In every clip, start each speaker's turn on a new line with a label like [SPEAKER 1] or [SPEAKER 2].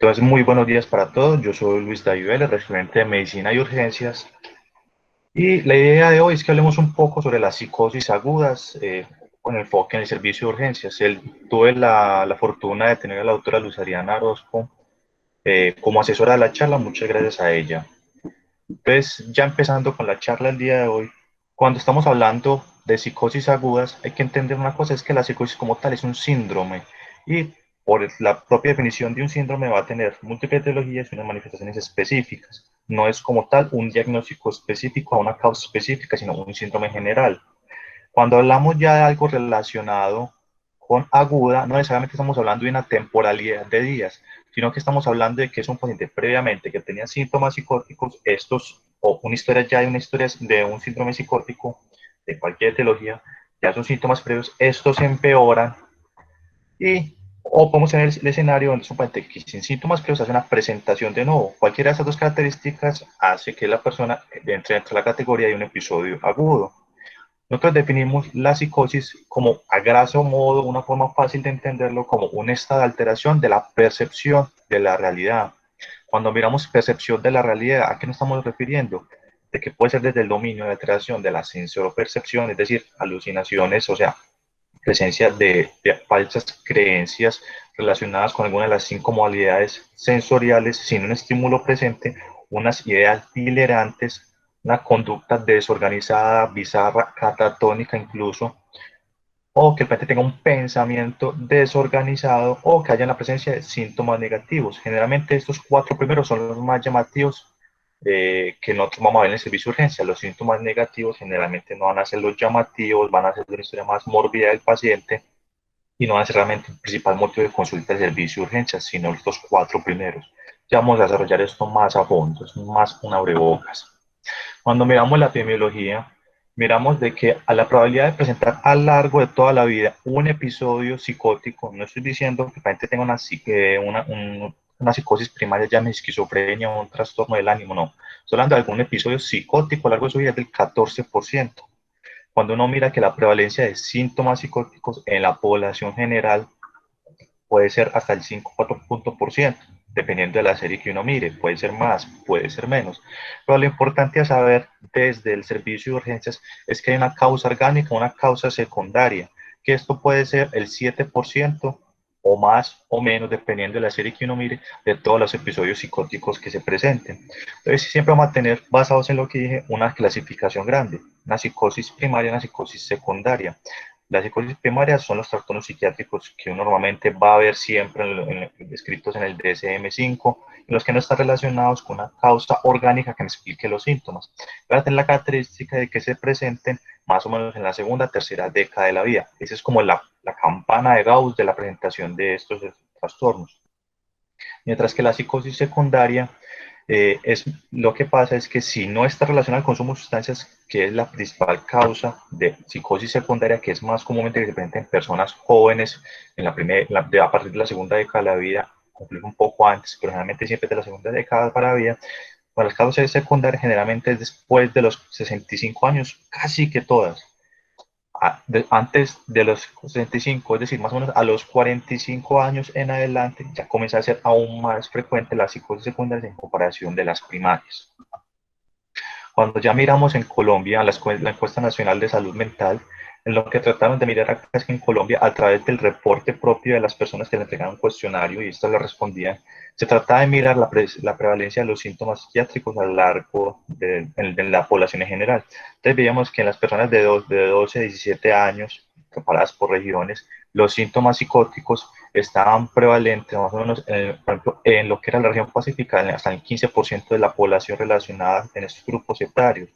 [SPEAKER 1] Entonces, muy buenos días para todos. Yo soy Luis David Vélez, residente de Medicina y Urgencias. Y la idea de hoy es que hablemos un poco sobre las psicosis agudas, con enfoque en el servicio de urgencias. Tuve la fortuna de tener a la doctora Luz Ariana Orozco como asesora de la charla. Muchas gracias a ella. Entonces, ya empezando con la charla el día de hoy, cuando estamos hablando de psicosis agudas, hay que entender una cosa, es que la psicosis como tal es un síndrome y por la propia definición de un síndrome va a tener múltiples etiologías y unas manifestaciones específicas. No es como tal un diagnóstico específico a una causa específica, sino un síndrome general. Cuando hablamos ya de algo relacionado con aguda, no necesariamente estamos hablando de una temporalidad de días, sino que estamos hablando de que es un paciente previamente que tenía síntomas psicóticos, estos, o una historia ya de una historia de un síndrome psicótico, de cualquier etiología, ya son síntomas previos, estos empeoran y o podemos tener el escenario donde es un paciente que sin síntomas previos hace una presentación de nuevo. Cualquiera de estas dos características hace que la persona entre dentro de la categoría de un episodio agudo. Nosotros definimos la psicosis como, a graso modo, una forma fácil de entenderlo, como un estado de alteración de la percepción de la realidad. Cuando miramos percepción de la realidad, ¿a qué nos estamos refiriendo? De que puede ser desde el dominio de la alteración de la sensoropercepción, es decir, alucinaciones, o sea, presencia de falsas creencias relacionadas con alguna de las cinco modalidades sensoriales sin un estímulo presente, unas ideas delirantes, una conducta desorganizada, bizarra, catatónica incluso, o que el paciente tenga un pensamiento desorganizado o que haya la presencia de síntomas negativos. Generalmente estos cuatro primeros son los más llamativos que nosotros vamos a ver en el servicio de urgencia. Los síntomas negativos generalmente no van a ser los llamativos, van a ser una historia más mórbida del paciente y no van a ser realmente el principal motivo de consulta del servicio de urgencias, sino los cuatro primeros. Ya vamos a desarrollar esto más a fondo, es más un abrebocas. Cuando miramos la epidemiología, miramos de que a la probabilidad de presentar a lo largo de toda la vida un episodio psicótico, no estoy diciendo que el paciente tenga una psicosis primaria, llame esquizofrenia o un trastorno del ánimo, no. Estoy hablando de algún episodio psicótico a lo largo de su vida es del 14%. Cuando uno mira que la prevalencia de síntomas psicóticos en la población general puede ser hasta el 5-4 dependiendo de la serie que uno mire, puede ser más, puede ser menos. Pero lo importante a saber desde el servicio de urgencias es que hay una causa orgánica, una causa secundaria, que esto puede ser el 7% o más o menos, dependiendo de la serie que uno mire, de todos los episodios psicóticos que se presenten. Entonces, siempre vamos a tener, basados en lo que dije, una clasificación grande, una psicosis primaria, una psicosis secundaria. Las psicosis primarias son los trastornos psiquiátricos que uno normalmente va a ver siempre descritos en el DSM-5, en los que no están relacionados con una causa orgánica que me explique los síntomas. Va a tener la característica de que se presenten más o menos en la segunda, tercera década de la vida. Esa es como la campana de Gauss de la presentación de estos trastornos. Mientras que la psicosis secundaria lo que pasa es que si no está relacionada al consumo de sustancias, que es la principal causa de psicosis secundaria, que es más comúnmente que se presenta en personas jóvenes, a partir de la segunda década de la vida, cumplir un poco antes, pero generalmente siempre de la segunda década para la vida, para las causas secundarias generalmente es después de los 65 años, casi que todas antes de los 65, es decir, más o menos a los 45 años en adelante, ya comienza a ser aún más frecuente la psicosis secundaria en comparación de las primarias. Cuando ya miramos en Colombia la encuesta nacional de salud mental, en lo que trataron de mirar acá es que en Colombia, a través del reporte propio de las personas que le entregaron un cuestionario y esto lo respondían, se trataba de mirar la prevalencia de los síntomas psiquiátricos a lo largo de la población en general. Entonces veíamos que en las personas de 12 a 17 años, separadas por regiones, los síntomas psicóticos estaban prevalentes, más o menos, por ejemplo, en lo que era la región pacífica, hasta el 15% de la población relacionada en estos grupos etarios.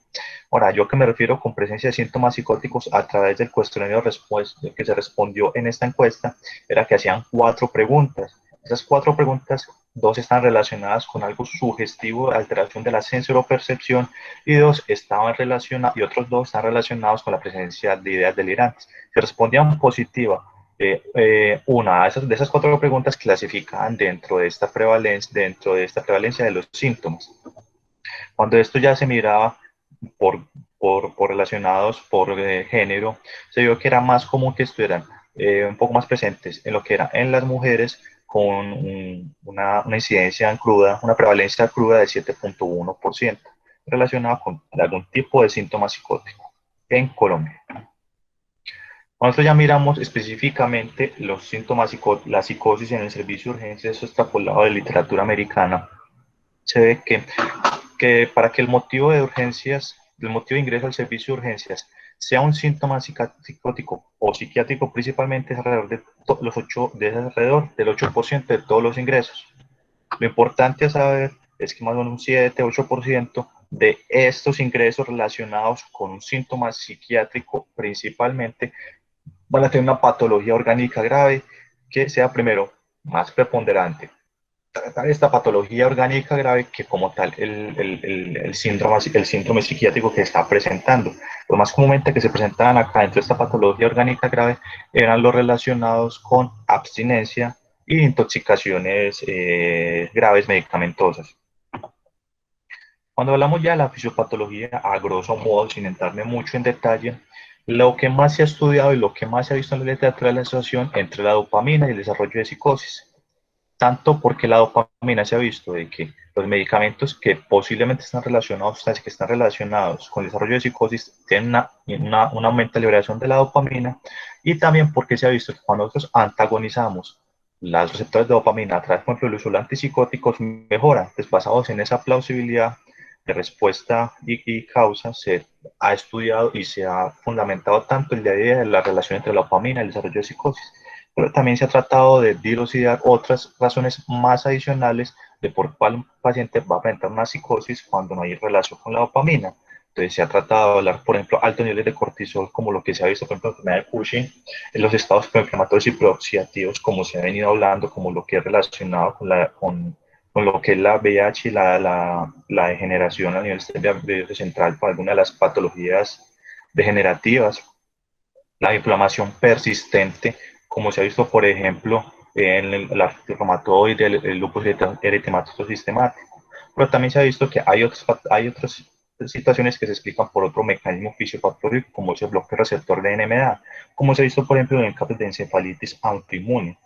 [SPEAKER 1] Ahora, yo que me refiero con presencia de síntomas psicóticos a través del cuestionario que se respondió en esta encuesta, era que hacían cuatro preguntas. Esas cuatro preguntas, dos están relacionadas con algo sugestivo de alteración de la sensoropercepción y y otros dos están relacionados con la presencia de ideas delirantes. Se respondían positiva, de esas cuatro preguntas clasificaban dentro de esta prevalencia de los síntomas. Cuando esto ya se miraba por, por relacionados por género, se vio que era más común que estuvieran un poco más presentes en lo que era en las mujeres con una incidencia en cruda, una prevalencia cruda de 7.1%, relacionada con algún tipo de síntoma psicótico en Colombia. Nosotros ya miramos específicamente los síntomas, la psicosis en el servicio de urgencias, eso extrapolado de literatura americana. Se ve que para que el motivo de urgencias, el motivo de ingreso al servicio de urgencias sea un síntoma psicótico o psiquiátrico, principalmente es alrededor alrededor del 8% de todos los ingresos. Lo importante a saber es que más o menos un 7-8% de estos ingresos relacionados con un síntoma psiquiátrico principalmente van a tener una patología orgánica grave que sea primero más preponderante tratar esta patología orgánica grave que como tal el síndrome psiquiátrico que está presentando. Lo más comúnmente que se presentaban acá dentro de esta patología orgánica grave eran los relacionados con abstinencia e intoxicaciones graves medicamentosas. Cuando hablamos ya de la fisiopatología, a grosso modo, sin entrarme mucho en detalle, lo que más se ha estudiado y lo que más se ha visto en la literatura es la asociación entre la dopamina y el desarrollo de psicosis. Tanto porque la dopamina se ha visto de que los medicamentos que posiblemente están relacionados, sustancias que están relacionados con el desarrollo de psicosis, tienen un aumento de liberación de la dopamina, y también porque se ha visto que cuando nosotros antagonizamos los receptores de dopamina a través, por ejemplo, del uso de antipsicóticos, mejora. Pues basados en esa plausibilidad de respuesta y causa, se ha estudiado y se ha fundamentado tanto el día a día de la relación entre la dopamina y el desarrollo de psicosis. Pero también se ha tratado de dilucidar otras razones más adicionales de por cuál un paciente va a presentar una psicosis cuando no hay relación con la dopamina. Entonces se ha tratado de hablar, por ejemplo, altos niveles de cortisol, como lo que se ha visto, por ejemplo, en la enfermedad de Cushing, en los estados proinflamatorios y prooxidativos, como se ha venido hablando, como lo que es relacionado con lo que es la VIH y la degeneración a nivel central por alguna de las patologías degenerativas, la inflamación persistente, como se ha visto, por ejemplo, en la reumatoide, el lupus eritematoso sistemático. Pero también se ha visto que hay otras situaciones que se explican por otro mecanismo fisiopatológico, como es el bloque receptor de NMDA, como se ha visto, por ejemplo, en el caso de encefalitis autoinmune.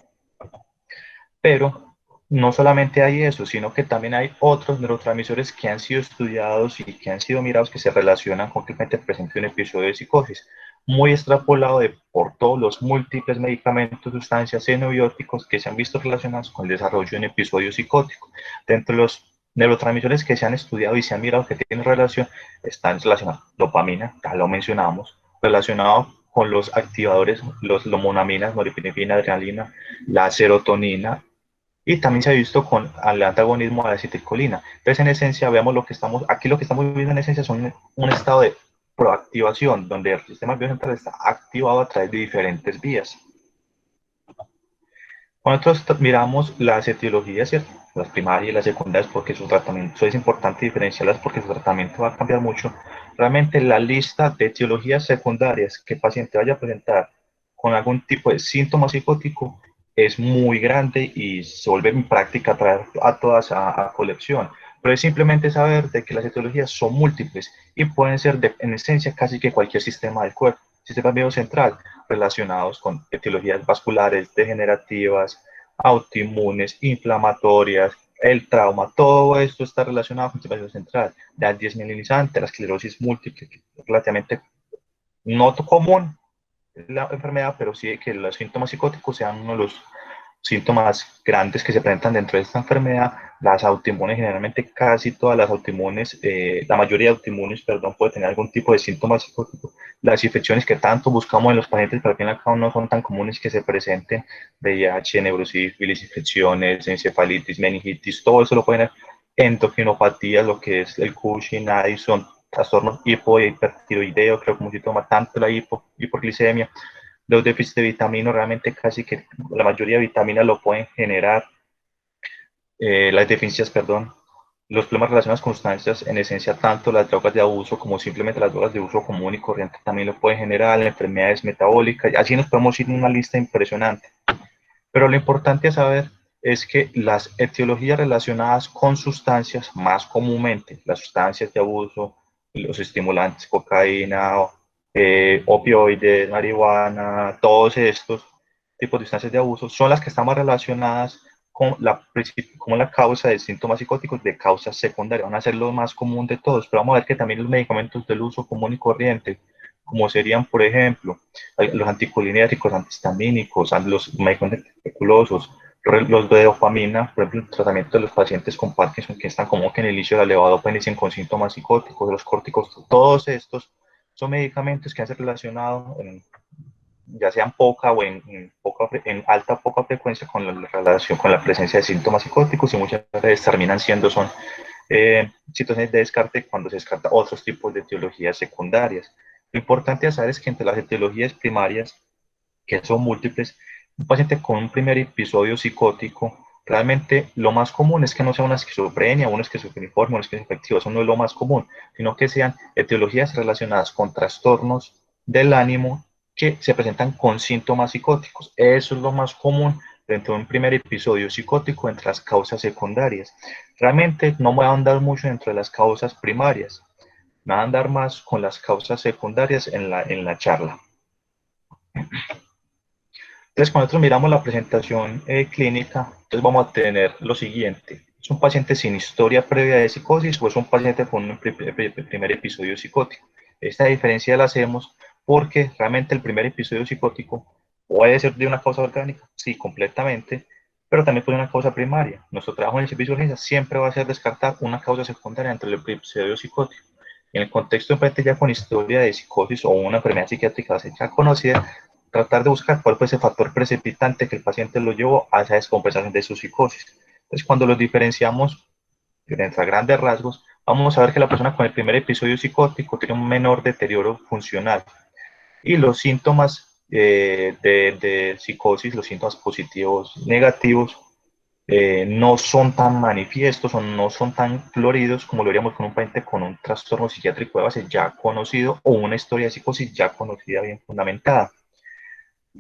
[SPEAKER 1] Pero no solamente hay eso, sino que también hay otros neurotransmisores que han sido estudiados y que han sido mirados que se relacionan con que presente un episodio de psicosis, muy extrapolado por todos los múltiples medicamentos, sustancias xenobióticos que se han visto relacionados con el desarrollo de un episodio psicótico. Dentro de los neurotransmisores que se han estudiado y se han mirado que tienen relación, están relacionados dopamina, ya lo mencionamos, relacionado con los activadores, los monaminas, norepinefrina, adrenalina, la serotonina, y también se ha visto con el antagonismo a la acetilcolina. Entonces, en esencia, veamos aquí lo que estamos viviendo en esencia son un estado de proactivación, donde el sistema biocentral está activado a través de diferentes vías. Cuando nosotros miramos las etiologías, ¿cierto? Las primarias y las secundarias, porque su tratamiento, es importante diferenciarlas porque su tratamiento va a cambiar mucho. Realmente la lista de etiologías secundarias que el paciente vaya a presentar con algún tipo de síntoma psicótico es muy grande y se vuelve en práctica traer a todas a colección. Pero es simplemente saber de que las etiologías son múltiples y pueden ser en esencia casi que cualquier sistema del cuerpo. Sistema biocentral relacionados con etiologías vasculares, degenerativas, autoinmunes, inflamatorias, el trauma, todo esto está relacionado con el sistema central. La desmielinizante, la esclerosis múltiple, relativamente no común la enfermedad, pero sí que los síntomas psicóticos sean uno de los síntomas grandes que se presentan dentro de esta enfermedad. Las autoinmunes, generalmente casi todas las autoinmunes, la mayoría de autoinmunes, perdón, puede tener algún tipo de síntoma psicótico. Las infecciones que tanto buscamos en los pacientes, pero al fin y al cabo no son tan comunes que se presenten, VIH, neurosífilis, infecciones, encefalitis, meningitis, todo eso lo pueden tener. Endocrinopatías, lo que es el Cushing, Addison, trastornos hipo y hipertiroideo, creo como si toma tanto la hipoglicemia. Los déficits de vitamina, realmente casi que la mayoría de vitaminas lo pueden generar, las deficiencias, perdón, los problemas relacionados con sustancias, en esencia, tanto las drogas de abuso como simplemente las drogas de uso común y corriente también lo pueden generar, enfermedades metabólicas, así nos podemos ir en una lista impresionante. Pero lo importante a saber es que las etiologías relacionadas con sustancias, más comúnmente las sustancias de abuso, los estimulantes, cocaína, opioides, marihuana, todos estos tipos de sustancias de abuso, son las que están más relacionadas como la causa de síntomas psicóticos de causas secundarias. Van a ser lo más común de todos, pero vamos a ver que también los medicamentos del uso común y corriente, como serían, por ejemplo, los anticolinérgicos, antihistamínicos, los medicamentos antituberculosos, los de dopamina, por ejemplo, el tratamiento de los pacientes con Parkinson que están como que en el inicio de la levodopa con síntomas psicóticos, los córticos, todos estos son medicamentos que han sido relacionados ya sean poca o en alta o poca frecuencia con la relación con la presencia de síntomas psicóticos y muchas veces terminan siendo situaciones de descarte cuando se descarta otros tipos de etiologías secundarias. Lo importante a saber es que entre las etiologías primarias, que son múltiples, un paciente con un primer episodio psicótico, realmente lo más común es que no sea una esquizofrenia, una esquizofreniforme, una esquizoafectiva, eso no es lo más común, sino que sean etiologías relacionadas con trastornos del ánimo que se presentan con síntomas psicóticos. Eso es lo más común dentro de un primer episodio psicótico entre las causas secundarias. Realmente no me voy a andar mucho dentro de las causas primarias, me voy a andar más con las causas secundarias en la charla. Entonces, cuando nosotros miramos la presentación clínica, entonces vamos a tener lo siguiente. ¿Es un paciente sin historia previa de psicosis o es un paciente con un primer episodio psicótico? Esta diferencia la hacemos porque realmente el primer episodio psicótico puede ser de una causa orgánica, sí, completamente, pero también puede ser una causa primaria. Nuestro trabajo en el servicio de urgencia siempre va a ser descartar una causa secundaria entre el episodio psicótico. En el contexto de un paciente ya con historia de psicosis o una enfermedad psiquiátrica ya conocida, tratar de buscar cuál fue ese factor precipitante que el paciente lo llevó a esa descompensación de su psicosis. Entonces, cuando los diferenciamos entre grandes rasgos, vamos a ver que la persona con el primer episodio psicótico tiene un menor deterioro funcional y los síntomas de psicosis, los síntomas positivos, negativos, no son tan manifiestos o no son tan floridos como lo haríamos con un paciente con un trastorno psiquiátrico de base ya conocido o una historia de psicosis ya conocida, bien fundamentada.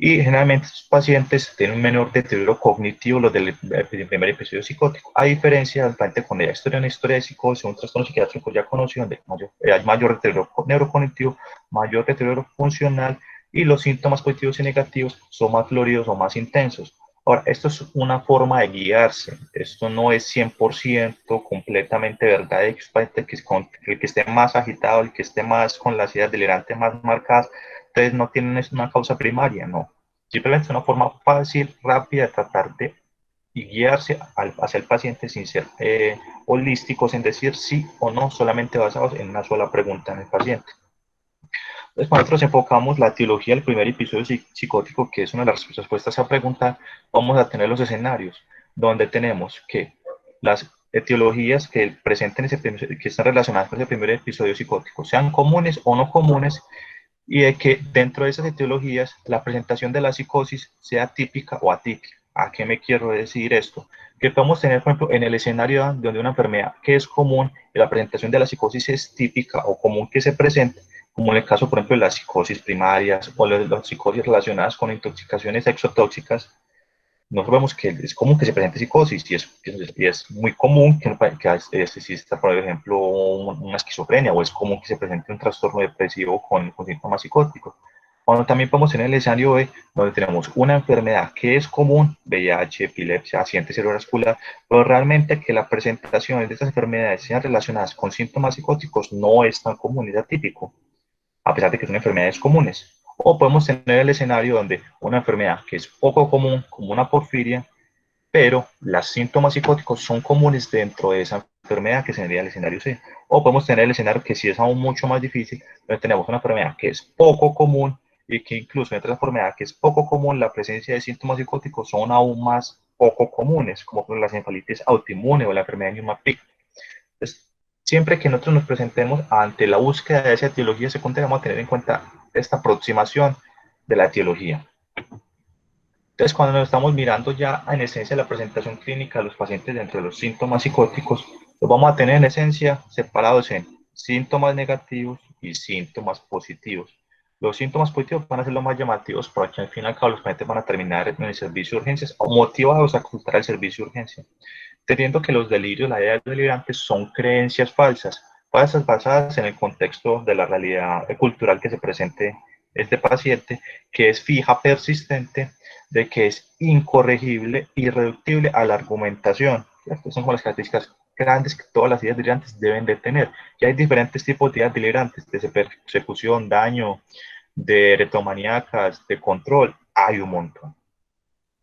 [SPEAKER 1] Y generalmente estos pacientes tienen un menor deterioro cognitivo, los del primer episodio psicótico, a diferencia del paciente con una historia de psicosis, un trastorno psiquiátrico ya conocido, donde hay mayor deterioro neurocognitivo, mayor deterioro funcional, y los síntomas positivos y negativos son más floridos o más intensos. Ahora, esto es una forma de guiarse, esto no es 100% completamente verdad, que el que esté más agitado, el que esté más con las ideas delirantes más marcadas, ustedes no tienen una causa primaria, no. Simplemente es una forma fácil, rápida de tratar de y guiarse hacia el paciente sin ser holísticos, en decir sí o no, solamente basados en una sola pregunta en el paciente. Entonces, cuando nosotros enfocamos la etiología del primer episodio psicótico, que es una de las respuestas a preguntar, vamos a tener los escenarios donde tenemos que las etiologías que presenten que están relacionadas con ese primer episodio psicótico sean comunes o no comunes, y de que dentro de esas etiologías la presentación de la psicosis sea típica o atípica. ¿A qué me quiero decir esto? Que podemos tener, por ejemplo, en el escenario donde una enfermedad que es común y la presentación de la psicosis es típica o común que se presente, como en el caso, por ejemplo, de las psicosis primarias o las psicosis relacionadas con intoxicaciones exotóxicas. Nosotros vemos que es común que se presente psicosis y es muy común que exista, por ejemplo, una esquizofrenia, o es común que se presente un trastorno depresivo con síntomas psicóticos. Cuando también podemos tener el escenario B, donde tenemos una enfermedad que es común, VIH, epilepsia, accidente cerebrovascular, pero realmente que la presentación de estas enfermedades sean relacionadas con síntomas psicóticos no es tan común, es atípico, a pesar de que son enfermedades comunes. O podemos tener el escenario donde una enfermedad que es poco común, como una porfiria, pero los síntomas psicóticos son comunes dentro de esa enfermedad, que sería el escenario C. O podemos tener el escenario que sí es aún mucho más difícil, donde tenemos una enfermedad que es poco común y que incluso en otra enfermedad que es poco común, la presencia de síntomas psicóticos son aún más poco comunes, como por la encefalitis autoinmune o la enfermedad de Neumann-Pick. Entonces, siempre que nosotros nos presentemos ante la búsqueda de esa etiología secundaria, vamos a tener en cuenta esta aproximación de la etiología. Entonces, cuando nos estamos mirando ya en esencia la presentación clínica de los pacientes dentro de los síntomas psicóticos, los vamos a tener en esencia separados en síntomas negativos y síntomas positivos. Los síntomas positivos van a ser los más llamativos porque al fin y al cabo los pacientes van a terminar en el servicio de urgencias o motivados a consultar el servicio de urgencia, teniendo que los delirios, las ideas delirantes son creencias falsas, falsas basadas en el contexto de la realidad cultural que se presente este paciente, que es fija, persistente, de que es incorregible, irreductible a la argumentación. Estas son como las características grandes que todas las ideas delirantes deben de tener. Y hay diferentes tipos de ideas delirantes, de persecución, daño, de retromaníacas, de control, hay un montón.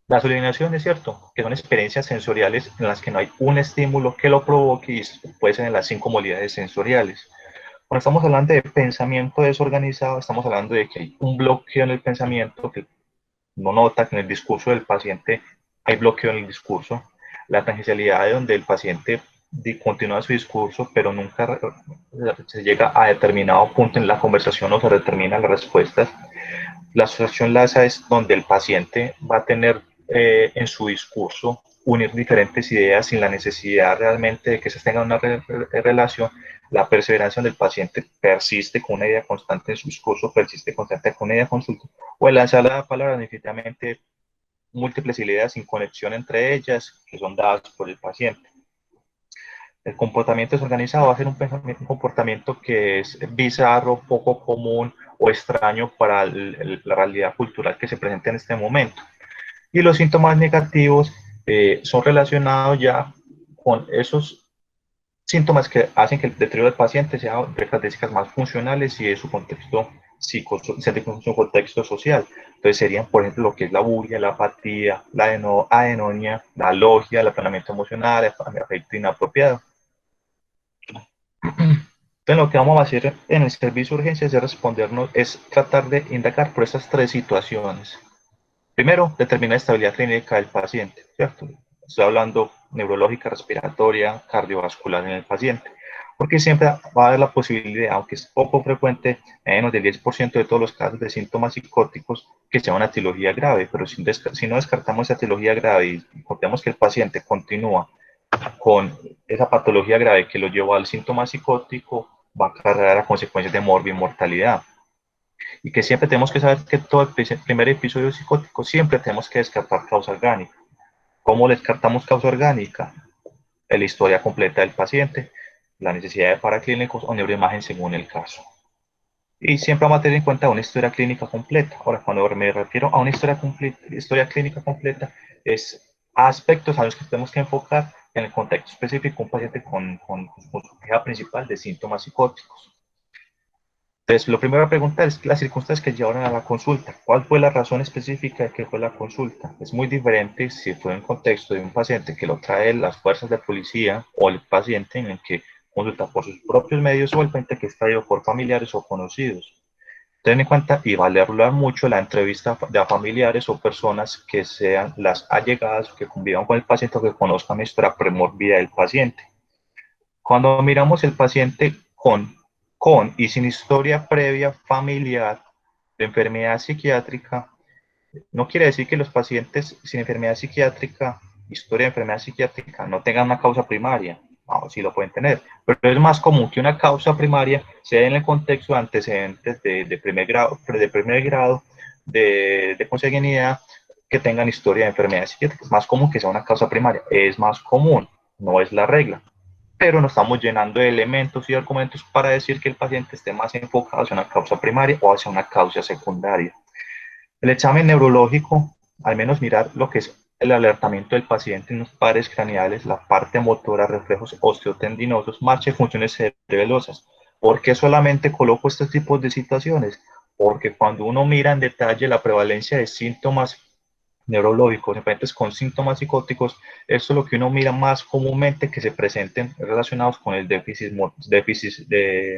[SPEAKER 1] La alineación es cierto, que son experiencias sensoriales en las que no hay un estímulo que lo provoque y puede ser en las 5 modalidades sensoriales. Cuando estamos hablando de pensamiento desorganizado, estamos hablando de que hay un bloqueo en el pensamiento, que no nota que en el discurso del paciente hay bloqueo en el discurso, la tangencialidad de donde el paciente continúa su discurso, pero nunca se llega a determinado punto en la conversación o se determinan las respuestas. La asociación LASA es donde el paciente va a tener en su discurso unir diferentes ideas sin la necesidad realmente de que se tenga una relación. La perseverancia del paciente persiste con una idea constante en su discurso, persiste constante con una idea consulta, o el lanzar la palabra definitivamente múltiples ideas sin conexión entre ellas que son dadas por el paciente. El comportamiento desorganizado va a ser un comportamiento que es bizarro, poco común o extraño para la realidad cultural que se presenta en este momento. Y los síntomas negativos son relacionados ya con esos síntomas que hacen que el deterioro del paciente sea de características más funcionales y de su contexto su contexto social. Entonces serían, por ejemplo, lo que es la bulia, la apatía, la aenonia, la alogia, el aplanamiento emocional, el afecto inapropiado. Entonces, lo que vamos a hacer en el servicio de urgencias es respondernos, es tratar de indagar por estas tres situaciones. Primero, determinar la estabilidad clínica del paciente, ¿cierto? Estoy hablando neurológica, respiratoria, cardiovascular en el paciente, porque siempre va a haber la posibilidad, aunque es poco frecuente, menos del 10% de todos los casos de síntomas psicóticos, que sea una etiología grave, pero si no descartamos esa etiología grave y contemos que el paciente continúa con esa patología grave que lo llevó al síntoma psicótico, va a cargar a consecuencias de morbi y mortalidad. Y que siempre tenemos que saber que todo el primer episodio psicótico siempre tenemos que descartar causa orgánica. ¿Cómo descartamos causa orgánica? La historia completa del paciente, la necesidad de paraclínicos o neuroimagen según el caso. Y siempre vamos a tener en cuenta una historia clínica completa. Ahora, cuando me refiero a una historia clínica completa, es aspectos a los que tenemos que enfocar en el contexto específico, un paciente con su queja principal de síntomas psicóticos. Entonces, lo primero a preguntar es las circunstancias que llevaron a la consulta. ¿Cuál fue la razón específica de que fue la consulta? Es muy diferente si fue en contexto de un paciente que lo trae las fuerzas de policía o el paciente en el que consulta por sus propios medios o el paciente que es traído por familiares o conocidos. Ten en cuenta y valorar mucho la entrevista de familiares o personas que sean las allegadas, que convivan con el paciente o que conozcan la historia premórbida del paciente. Cuando miramos el paciente con y sin historia previa familiar de enfermedad psiquiátrica, no quiere decir que los pacientes sin enfermedad psiquiátrica, historia de enfermedad psiquiátrica, no tengan una causa primaria. No, sí lo pueden tener, pero es más común que una causa primaria sea en el contexto de antecedentes de primer grado de consanguinidad que tengan historia de enfermedad psiquiátrica. Es más común que sea una causa primaria, es más común, no es la regla, pero nos estamos llenando de elementos y argumentos para decir que el paciente esté más enfocado hacia una causa primaria o hacia una causa secundaria. El examen neurológico, al menos mirar lo que es el alertamiento del paciente en los pares craneales, la parte motora, reflejos osteotendinosos, marcha y funciones cerebelosas. ¿Por qué solamente coloco estos tipos de situaciones? Porque cuando uno mira en detalle la prevalencia de síntomas neurológicos, pacientes con síntomas psicóticos, esto es lo que uno mira más comúnmente que se presenten relacionados con el déficit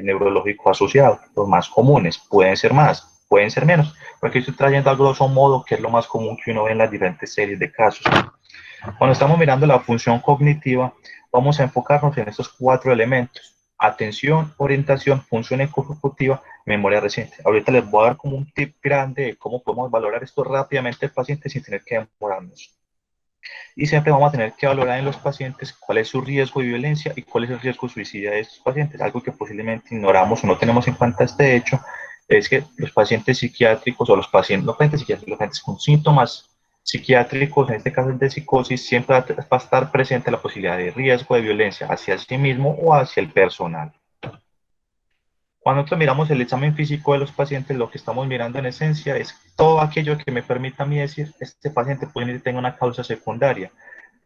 [SPEAKER 1] neurológico asociado, los más comunes, pueden ser más, pueden ser menos, porque estoy trayendo a grosso modo que es lo más común que uno ve en las diferentes series de casos. Cuando estamos mirando la función cognitiva, vamos a enfocarnos en estos 4 elementos: atención, orientación, función ejecutiva, memoria reciente. Ahorita les voy a dar como un tip grande de cómo podemos valorar esto rápidamente el paciente sin tener que demorarnos. Y siempre vamos a tener que valorar en los pacientes cuál es su riesgo de violencia y cuál es el riesgo suicida de estos pacientes. Algo que posiblemente ignoramos o no tenemos en cuenta este hecho es que los pacientes psiquiátricos o los pacientes, no pacientes psiquiátricos, los pacientes con síntomas psiquiátricos, en este caso de psicosis, siempre va a estar presente la posibilidad de riesgo de violencia hacia sí mismo o hacia el personal. Cuando nosotros miramos el examen físico de los pacientes, lo que estamos mirando en esencia es todo aquello que me permita a mí decir, este paciente puede tener una causa secundaria.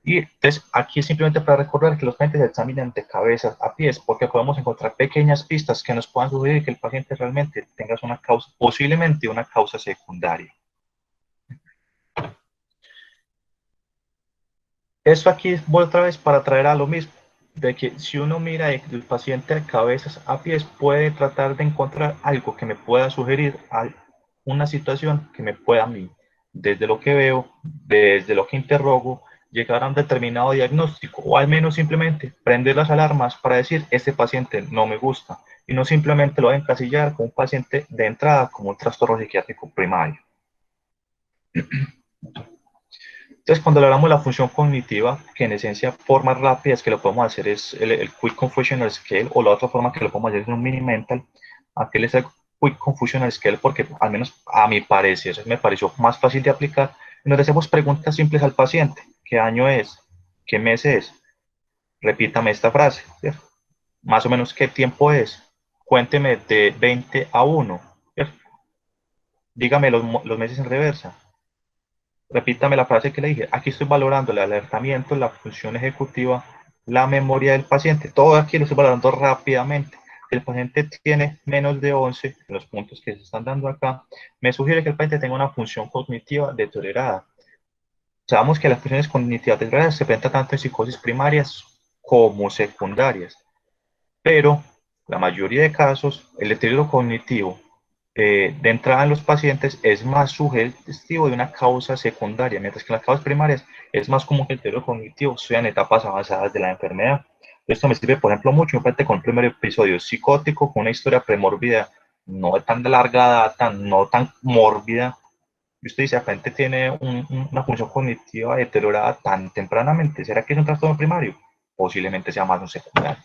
[SPEAKER 1] Y entonces aquí es simplemente para recordar que los pacientes se examinan de cabeza a pies, porque podemos encontrar pequeñas pistas que nos puedan sugerir que el paciente realmente tenga una causa, posiblemente una causa secundaria. Esto aquí voy otra vez para traer a lo mismo, de que si uno mira el paciente de cabezas a pies, puede tratar de encontrar algo que me pueda sugerir una situación que me pueda a mí, desde lo que veo, desde lo que interrogo, llegar a un determinado diagnóstico, o al menos simplemente prender las alarmas para decir, este paciente no me gusta, y no simplemente lo voy a encasillar como un paciente de entrada, como un trastorno psiquiátrico primario. Entonces, cuando hablamos de la función cognitiva, que en esencia formas rápidas que lo podemos hacer es el Quick Confusional Scale, o la otra forma que lo podemos hacer es un Mini Mental. Aquel es el Quick Confusional Scale porque, al menos a mi parecer, me pareció más fácil de aplicar. Y nos hacemos preguntas simples al paciente. ¿Qué año es? ¿Qué mes es? Repítame esta frase. ¿Cierto? Más o menos, ¿qué tiempo es? Cuénteme de 20 a 1. ¿Cierto? Dígame los meses en reversa. Repítame la frase que le dije. Aquí estoy valorando el alertamiento, la función ejecutiva, la memoria del paciente. Todo aquí lo estoy valorando rápidamente. El paciente tiene menos de 11, en los puntos que se están dando acá, me sugiere que el paciente tenga una función cognitiva deteriorada. Sabemos que las funciones cognitivas deterioradas se presentan tanto en psicosis primarias como secundarias, pero la mayoría de casos, el deterioro cognitivo de entrada en los pacientes es más sugestivo de una causa secundaria, mientras que en las causas primarias es más común que el deterioro cognitivo sea en etapas avanzadas de la enfermedad. Esto me sirve, por ejemplo, mucho un paciente con un primer episodio psicótico, con una historia premórbida no tan de larga data, no tan mórbida, y usted dice, el paciente tiene una función cognitiva deteriorada tan tempranamente, ¿será que es un trastorno primario? Posiblemente sea más un secundario.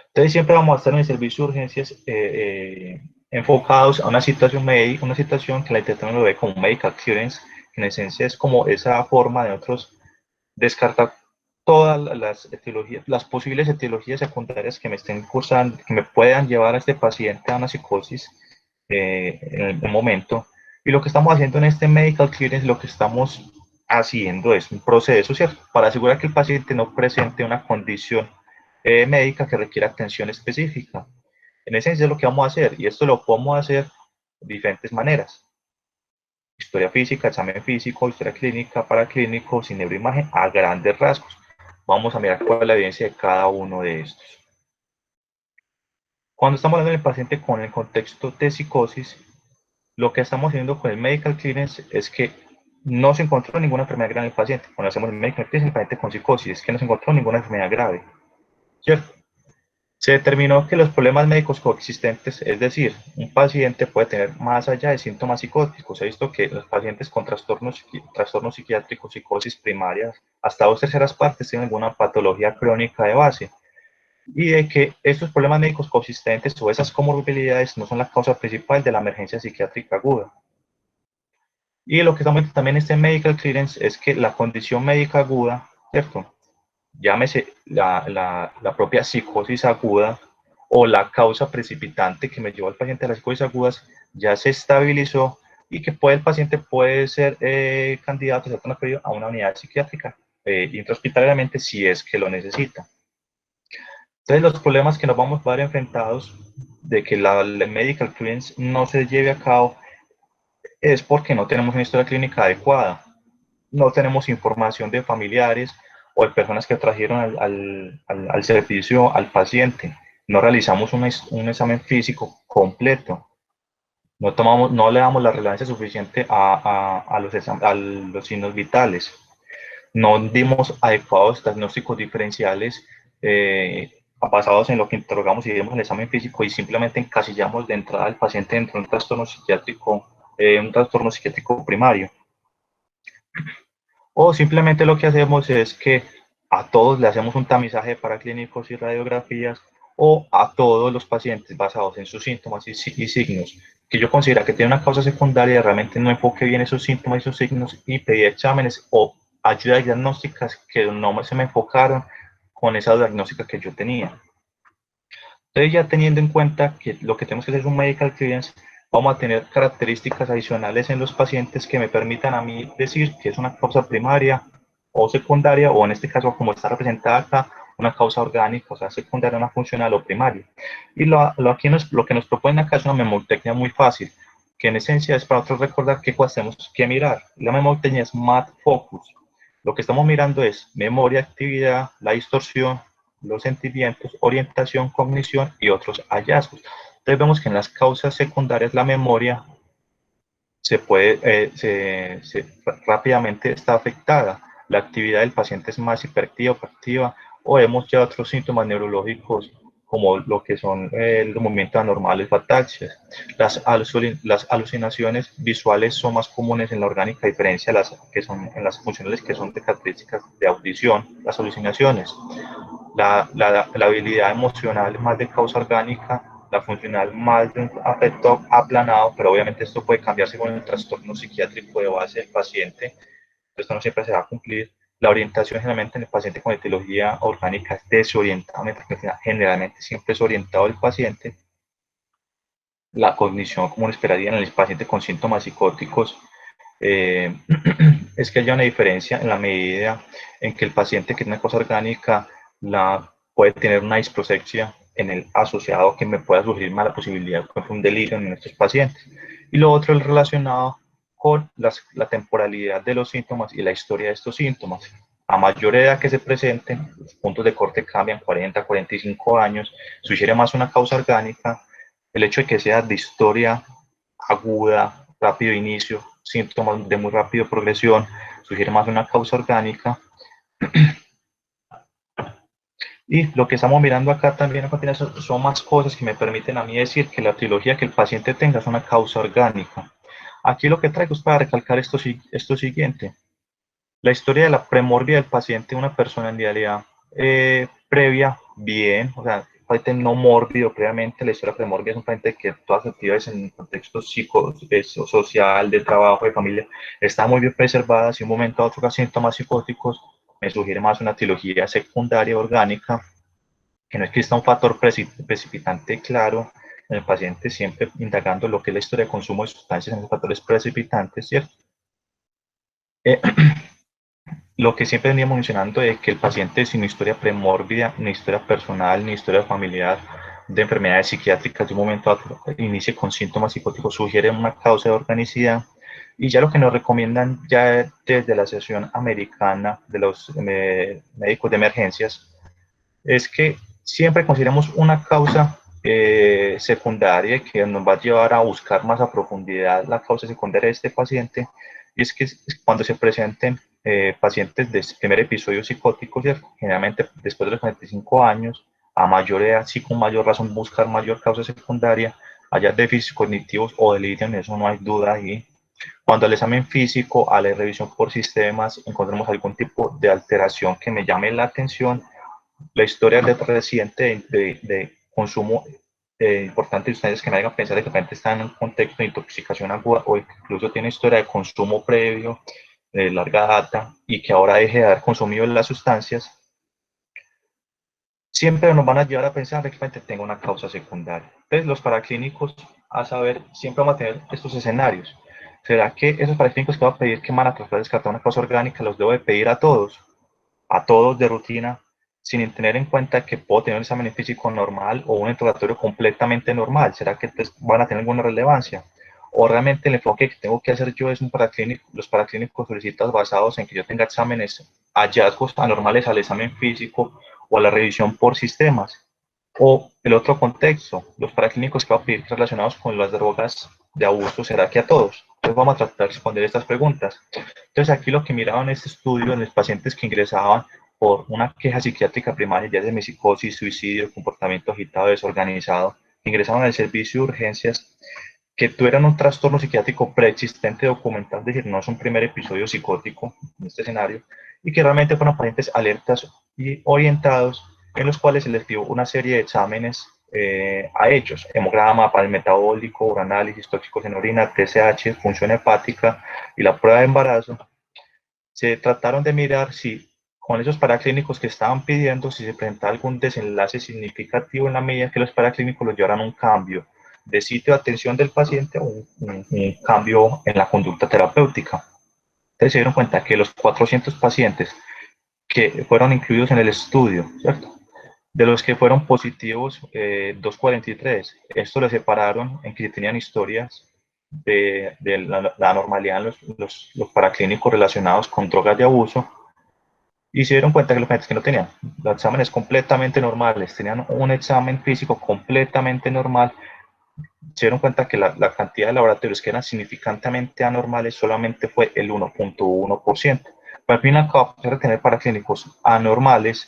[SPEAKER 1] Entonces siempre vamos a estar en el servicio de urgencias enfocados a una situación médica, una situación que la literatura lo ve como medical clearance, que en esencia es como esa forma de nosotros descartar todas las etiologías, las posibles etiologías secundarias que me estén cursando, que me puedan llevar a este paciente a una psicosis en el momento. Y lo que estamos haciendo en este medical clearance, lo que estamos haciendo es un proceso, ¿cierto? Para asegurar que el paciente no presente una condición médica que requiera atención específica. En esencia es lo que vamos a hacer, y esto lo podemos hacer de diferentes maneras. Historia física, examen físico, historia clínica, paraclínico, sin neuroimagen, a grandes rasgos. Vamos a mirar cuál es la evidencia de cada uno de estos. Cuando estamos hablando del paciente con el contexto de psicosis, lo que estamos haciendo con el medical clearance es que no se encontró ninguna enfermedad grave en el paciente. Cuando hacemos el medical clearance, el paciente con psicosis, es que no se encontró ninguna enfermedad grave, ¿cierto? Se determinó que los problemas médicos coexistentes, es decir, un paciente puede tener más allá de síntomas psicóticos. Se ha visto que los pacientes con trastornos psiquiátricos, psicosis primarias, hasta 2/3 tienen alguna patología crónica de base. Y de que estos problemas médicos coexistentes o esas comorbilidades no son la causa principal de la emergencia psiquiátrica aguda. Y lo que estamos viendo también en este medical clearance es que la condición médica aguda, ¿cierto? Llámese la propia psicosis aguda o la causa precipitante que me llevó al paciente a las psicosis agudas, ya se estabilizó y que el paciente puede ser candidato a una unidad psiquiátrica intrahospitalariamente si es que lo necesita. Entonces, los problemas que nos vamos a ver enfrentados de que la medical clearance no se lleve a cabo es porque no tenemos una historia clínica adecuada, no tenemos información de familiares o de personas que trajeron al servicio al paciente, no realizamos un examen físico completo, no le damos la relevancia suficiente a los signos vitales, no dimos adecuados diagnósticos diferenciales basados en lo que interrogamos y dimos el examen físico y simplemente encasillamos de entrada al paciente dentro de un trastorno psiquiátrico primario. O simplemente lo que hacemos es que a todos le hacemos un tamizaje para clínicos y radiografías o a todos los pacientes basados en sus síntomas y signos que yo considero que tiene una causa secundaria, realmente no enfoque bien esos síntomas y esos signos y pedí exámenes o ayudas diagnósticas que no se me enfocaron con esa diagnóstica que yo tenía. Entonces, ya teniendo en cuenta que lo que tenemos que hacer es un medical clearance, vamos a tener características adicionales en los pacientes que me permitan a mí decir que es una causa primaria o secundaria, o en este caso, como está representada acá, una causa orgánica, o sea, secundaria, una funcional o primaria. Y lo que nos proponen acá es una memotecnia muy fácil, que en esencia es para nosotros recordar qué cosas tenemos que mirar. La memotecnia es MAT Focus. Lo que estamos mirando es memoria, actividad, la distorsión, los sentimientos, orientación, cognición y otros hallazgos. Entonces vemos que en las causas secundarias la memoria rápidamente está afectada. La actividad del paciente es más hiperactiva o activa, o vemos ya otros síntomas neurológicos como lo que son los movimientos anormales o ataxias. Las alucinaciones visuales son más comunes en la orgánica, a diferencia de las que son en las funcionales, que son de características de audición. Las alucinaciones, la habilidad emocional más de causa orgánica, la funcional más de un afecto aplanado, pero obviamente esto puede cambiar según el trastorno psiquiátrico de base del paciente, esto no siempre se va a cumplir. La orientación generalmente en el paciente con etiología orgánica es desorientada, generalmente siempre es orientado el paciente. La cognición, como uno esperaría en el paciente con síntomas psicóticos, eh, es que haya una diferencia en la medida en que el paciente que tiene una cosa orgánica puede tener una disproxia en el asociado, que me pueda surgir más la posibilidad de un delirio en estos pacientes. Y lo otro es relacionado con la temporalidad de los síntomas y la historia de estos síntomas. A mayor edad que se presenten, los puntos de corte cambian, 40, 45 años, sugiere más una causa orgánica. El hecho de que sea de historia aguda, rápido inicio, síntomas de muy rápido progresión, sugiere más una causa orgánica. Y lo que estamos mirando acá también a continuación son más cosas que me permiten a mí decir que la etiología que el paciente tenga es una causa orgánica. Aquí lo que traigo es para recalcar esto siguiente. La historia de la premorbia del paciente, una personalidad previa, bien, o sea, un paciente no mórbido previamente. La historia premorbia es un paciente que todas sus actividades en el contexto social, de trabajo, de familia, está muy bien preservada. Si un momento a otro síntomas psicóticos, me sugiere más una etiología secundaria orgánica, que no exista un factor precipitante claro en el paciente, siempre indagando lo que es la historia de consumo de sustancias en los factores precipitantes, ¿cierto? Lo que siempre veníamos mencionando es que el paciente sin historia premórbida, ni historia personal, ni historia familiar de enfermedades psiquiátricas de un momento a otro inicie con síntomas psicóticos, sugiere una causa de organicidad. Y ya lo que nos recomiendan ya desde la Asociación Americana de los Médicos de Emergencias es que siempre consideremos una causa secundaria que nos va a llevar a buscar más a profundidad la causa secundaria de este paciente, y es que cuando se presenten pacientes de este primer episodio psicótico, generalmente después de los 45 años, a mayor edad, sí con mayor razón buscar mayor causa secundaria, haya déficits cognitivos o delirio, en eso no hay duda ahí. Cuando al examen físico, a la revisión por sistemas, encontremos algún tipo de alteración que me llame la atención, la historia reciente de consumo importante de ustedes que me hagan pensar que de repente está en un contexto de intoxicación aguda, o incluso tiene historia de consumo previo de larga data y que ahora deje de haber consumido las sustancias, siempre nos van a llevar a pensar que realmente tengo una causa secundaria. Entonces, los paraclínicos, a saber, siempre vamos a tener estos escenarios. ¿Será que esos paraclínicos que voy a pedir que van a tratar de descartar una causa orgánica los debo de pedir a todos de rutina, sin tener en cuenta que puedo tener un examen físico normal o un interrogatorio completamente normal? ¿Será que van a tener alguna relevancia? ¿O realmente el enfoque que tengo que hacer yo es los paraclínicos solicitan basados en que yo tenga exámenes, hallazgos anormales al examen físico o a la revisión por sistemas? O el otro contexto, los paraclínicos que voy a pedir relacionados con las drogas de abuso, ¿será que a todos? Entonces vamos a tratar de responder estas preguntas. Entonces aquí lo que miraba en este estudio, en los pacientes que ingresaban por una queja psiquiátrica primaria, ya de psicosis, suicidio, comportamiento agitado, desorganizado, ingresaban al servicio de urgencias, que tuvieran un trastorno psiquiátrico preexistente documental, es decir, no es un primer episodio psicótico en este escenario, y que realmente fueron pacientes alertas y orientados, en los cuales se les dio una serie de exámenes a ellos: hemograma, panel metabólico, uranálisis, tóxicos en orina, TSH, función hepática y la prueba de embarazo. Se trataron de mirar si con esos paraclínicos que estaban pidiendo si se presentaba algún desenlace significativo en la medida que los paraclínicos los llevaran a un cambio de sitio de atención del paciente o un cambio en la conducta terapéutica. Entonces se dieron cuenta que los 400 pacientes que fueron incluidos en el estudio, ¿cierto? De los que fueron positivos, 243, esto lo separaron en que tenían historias de la normalidad en los paraclínicos relacionados con drogas de abuso, y se dieron cuenta que los pacientes que no tenían los exámenes completamente normales, tenían un examen físico completamente normal, se dieron cuenta que la cantidad de laboratorios que eran significantemente anormales solamente fue el 1.1%. Al fin y al cabo, a pesar de tener paraclínicos anormales,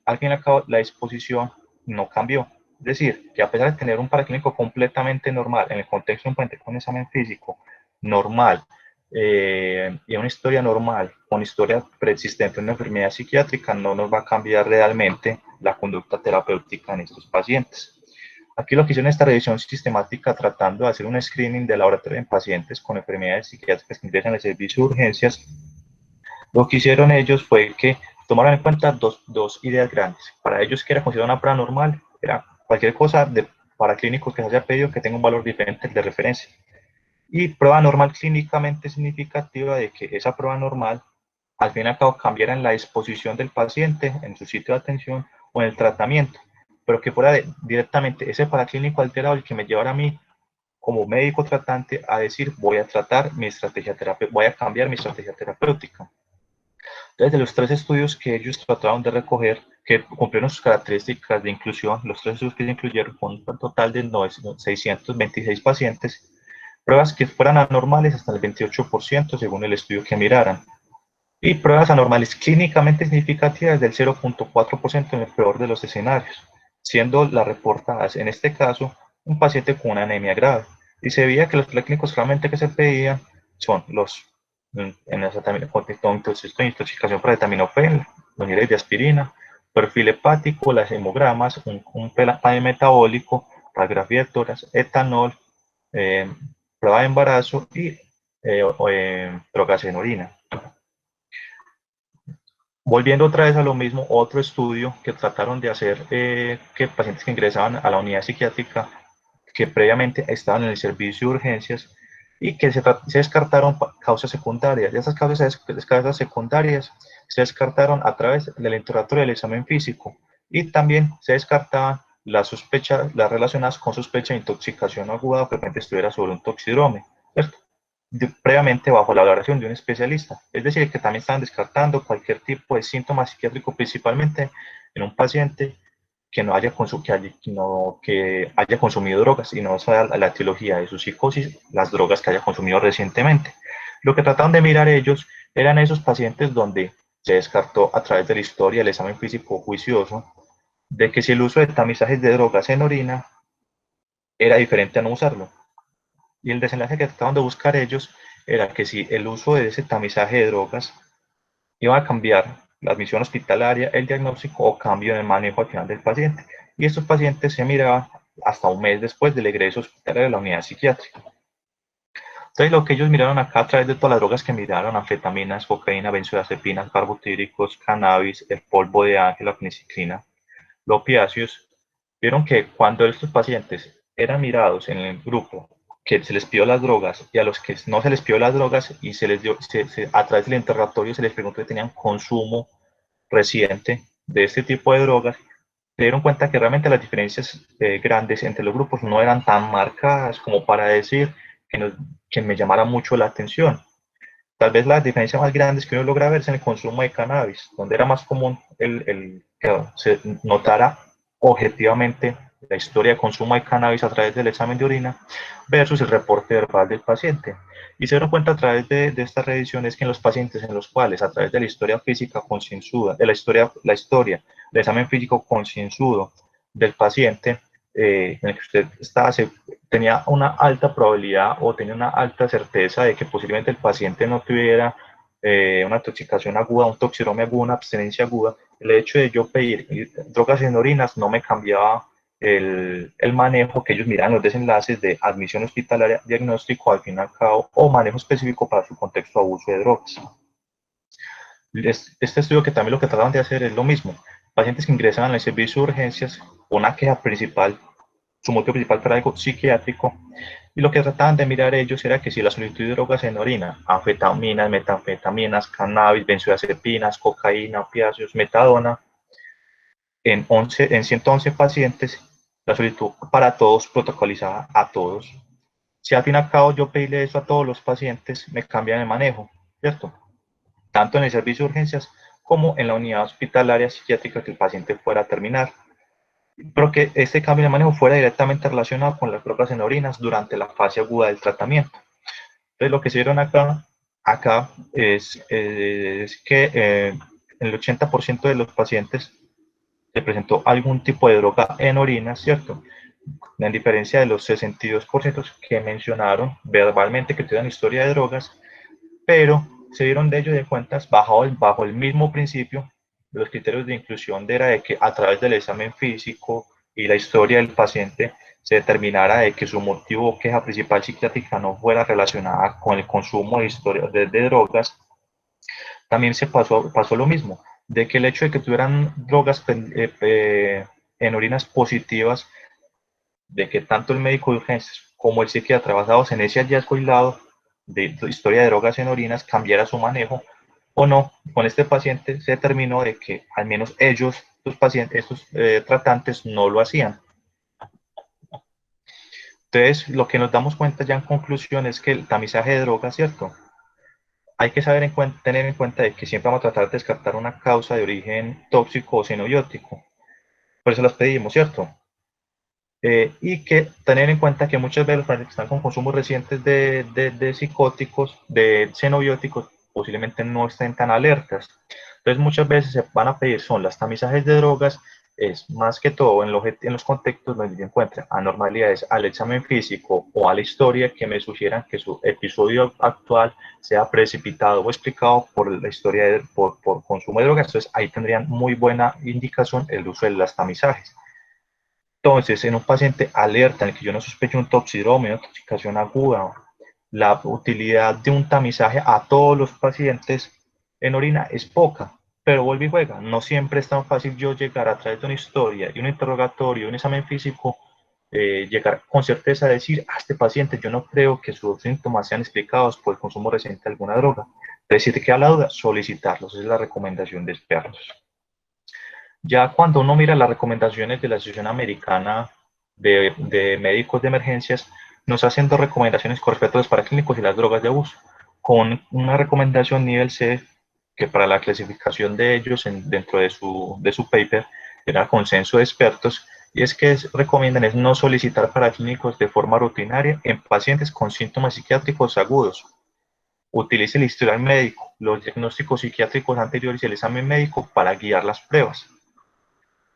[SPEAKER 1] al fin y al cabo la disposición no cambió. Es decir, que a pesar de tener un paraclínico completamente normal en el contexto de un paciente con un examen físico normal, y una historia normal, con historia preexistente de una enfermedad psiquiátrica, no nos va a cambiar realmente la conducta terapéutica en estos pacientes. Aquí lo que hicieron esta revisión sistemática tratando de hacer un screening de laboratorio en pacientes con enfermedades psiquiátricas que ingresan al servicio de urgencias, lo que hicieron ellos fue que tomaron en cuenta dos ideas grandes. Para ellos, que era considerada una prueba normal, era cualquier cosa de paraclínicos que se haya pedido que tenga un valor diferente de referencia. Y prueba normal clínicamente significativa de que esa prueba normal, al fin y al cabo, cambiara en la disposición del paciente, en su sitio de atención o en el tratamiento, pero que fuera directamente ese paraclínico alterado el que me llevara a mí como médico tratante a decir voy a tratar mi estrategia terapéutica, voy a cambiar mi estrategia terapéutica. Entonces, de los tres estudios que ellos trataron de recoger, que cumplieron sus características de inclusión, los tres estudios que se incluyeron con un total de 626 pacientes, pruebas que fueran anormales hasta el 28% según el estudio que miraran, y pruebas anormales clínicamente significativas del 0.4% en el peor de los escenarios, siendo las reportadas en este caso un paciente con una anemia grave. Y se veía que los clínicos realmente que se pedían son los en ese contexto de intoxicación por acetaminofén, los niveles de aspirina, perfil hepático, las hemogramas, un PAE metabólico, radiografía de tórax, etanol, eh, prueba de embarazo y drogas en orina. Volviendo otra vez a lo mismo, otro estudio que trataron de hacer que pacientes que ingresaban a la unidad psiquiátrica que previamente estaban en el servicio de urgencias y que se descartaron causas secundarias. Y esas causas secundarias se descartaron a través del interrogatorio del examen físico, y también se descartaban las sospechas, las relacionadas con sospecha de intoxicación aguda o que realmente estuviera sobre un toxidrome, ¿cierto? Previamente bajo la valoración de un especialista. Es decir, que también están descartando cualquier tipo de síntoma psiquiátrico, principalmente en un paciente que no haya, que haya consumido drogas y no sea la etiología de su psicosis, las drogas que haya consumido recientemente. Lo que trataron de mirar ellos eran esos pacientes donde se descartó a través de la historia del examen físico juicioso de que si el uso de tamizajes de drogas en orina era diferente a no usarlo. Y el desenlace que trataban de buscar ellos era que si el uso de ese tamizaje de drogas iba a cambiar la admisión hospitalaria, el diagnóstico o cambio en el manejo al final del paciente. Y estos pacientes se miraban hasta un mes después del egreso hospitalario de la unidad psiquiátrica. Entonces, lo que ellos miraron acá a través de todas las drogas que miraron, anfetaminas, cocaína, benzodiazepinas, barbitúricos, cannabis, el polvo de ángel, la feniciclina, los opiáceos, vieron que cuando estos pacientes eran mirados en el grupo que se les pidió las drogas y a los que no se les pidió las drogas y se les dio, a través del interrogatorio se les preguntó que tenían consumo reciente de este tipo de drogas, se dieron cuenta que realmente las diferencias grandes entre los grupos no eran tan marcadas como para decir que me llamara mucho la atención. Tal vez las diferencias más grandes que uno logra ver es en el consumo de cannabis, donde era más común que se notara objetivamente la historia de consumo de cannabis a través del examen de orina versus el reporte verbal del paciente. Y se dieron cuenta a través de estas revisiones que en los pacientes en los cuales a través de la historia física concienzuda, de la historia del examen físico concienzudo del paciente, en el que usted estaba, tenía una alta probabilidad o tenía una alta certeza de que posiblemente el paciente no tuviera una intoxicación aguda, un toxidrome agudo, una abstinencia aguda. El hecho de yo pedir drogas en orinas no me cambiaba el manejo que ellos miran, los desenlaces de admisión hospitalaria, diagnóstico al fin y al cabo o manejo específico para su contexto de abuso de drogas. Este estudio que también lo que trataban de hacer es lo mismo. Pacientes que ingresan al servicio de urgencias, una queja principal, su motivo principal para algo psiquiátrico, y lo que trataban de mirar ellos era que si la solicitud de drogas en orina, anfetaminas, metanfetaminas, cannabis, benzodiazepinas, cocaína, opiáceos, metadona, en 111 pacientes, la solicitud para todos protocolizada a todos. Si al fin y al cabo yo pedirle eso a todos los pacientes, me cambian el manejo, ¿cierto? Tanto en el servicio de urgencias como en la unidad hospitalaria psiquiátrica que el paciente fuera a terminar. Pero que este cambio de manejo fuera directamente relacionado con las drogas en orinas durante la fase aguda del tratamiento. Entonces, lo que se vieron acá es que el 80% de los pacientes se presentó algún tipo de droga en orina, ¿cierto? En diferencia de los 62% que mencionaron verbalmente que tuvieron historia de drogas, pero se dieron de ello de cuentas bajo el mismo principio de los criterios de inclusión era de que a través del examen físico y la historia del paciente se determinara de que su motivo o queja principal psiquiátrica no fuera relacionada con el consumo de drogas. También pasó lo mismo, de que el hecho de que tuvieran drogas en orinas positivas, de que tanto el médico de urgencias como el psiquiatra basados en ese hallazgo aislado de historia de drogas en orinas cambiara su manejo o no. Con este paciente se determinó de que al menos ellos, los pacientes, estos tratantes no lo hacían. Entonces, lo que nos damos cuenta ya en conclusión es que el tamizaje de drogas, ¿cierto? Hay que tener en cuenta de que siempre vamos a tratar de descartar una causa de origen tóxico o xenobiótico. Por eso las pedimos, ¿cierto? Y que tener en cuenta que muchas veces los pacientes que están con consumos recientes de psicóticos, de xenobióticos, posiblemente no estén tan alertas. Entonces muchas veces se van a pedir son las tamizajes de drogas, es más que todo en los contextos donde se encuentran anormalidades al examen físico o a la historia que me sugieran que su episodio actual sea precipitado o explicado por la historia por consumo de drogas. Entonces ahí tendrían muy buena indicación el uso de las tamizajes. Entonces, en un paciente alerta en el que yo no sospecho un toxidromio, una intoxicación aguda, la utilidad de un tamizaje a todos los pacientes en orina es poca, pero vuelve y juega. No siempre es tan fácil yo llegar a través de una historia y un interrogatorio, un examen físico, llegar con certeza a decir a este paciente yo no creo que sus síntomas sean explicados por el consumo reciente de alguna droga. Entonces, si te queda la duda, solicitarlos. Esa es la recomendación de expertos. Ya cuando uno mira las recomendaciones de la Asociación Americana de Médicos de Emergencias, nos hacen dos recomendaciones con respecto a los paraclínicos y las drogas de abuso, con una recomendación nivel C, que para la clasificación de ellos dentro de su paper era consenso de expertos, y es que recomiendan es no solicitar paraclínicos de forma rutinaria en pacientes con síntomas psiquiátricos agudos. Utilice el historial médico, los diagnósticos psiquiátricos anteriores y el examen médico para guiar las pruebas.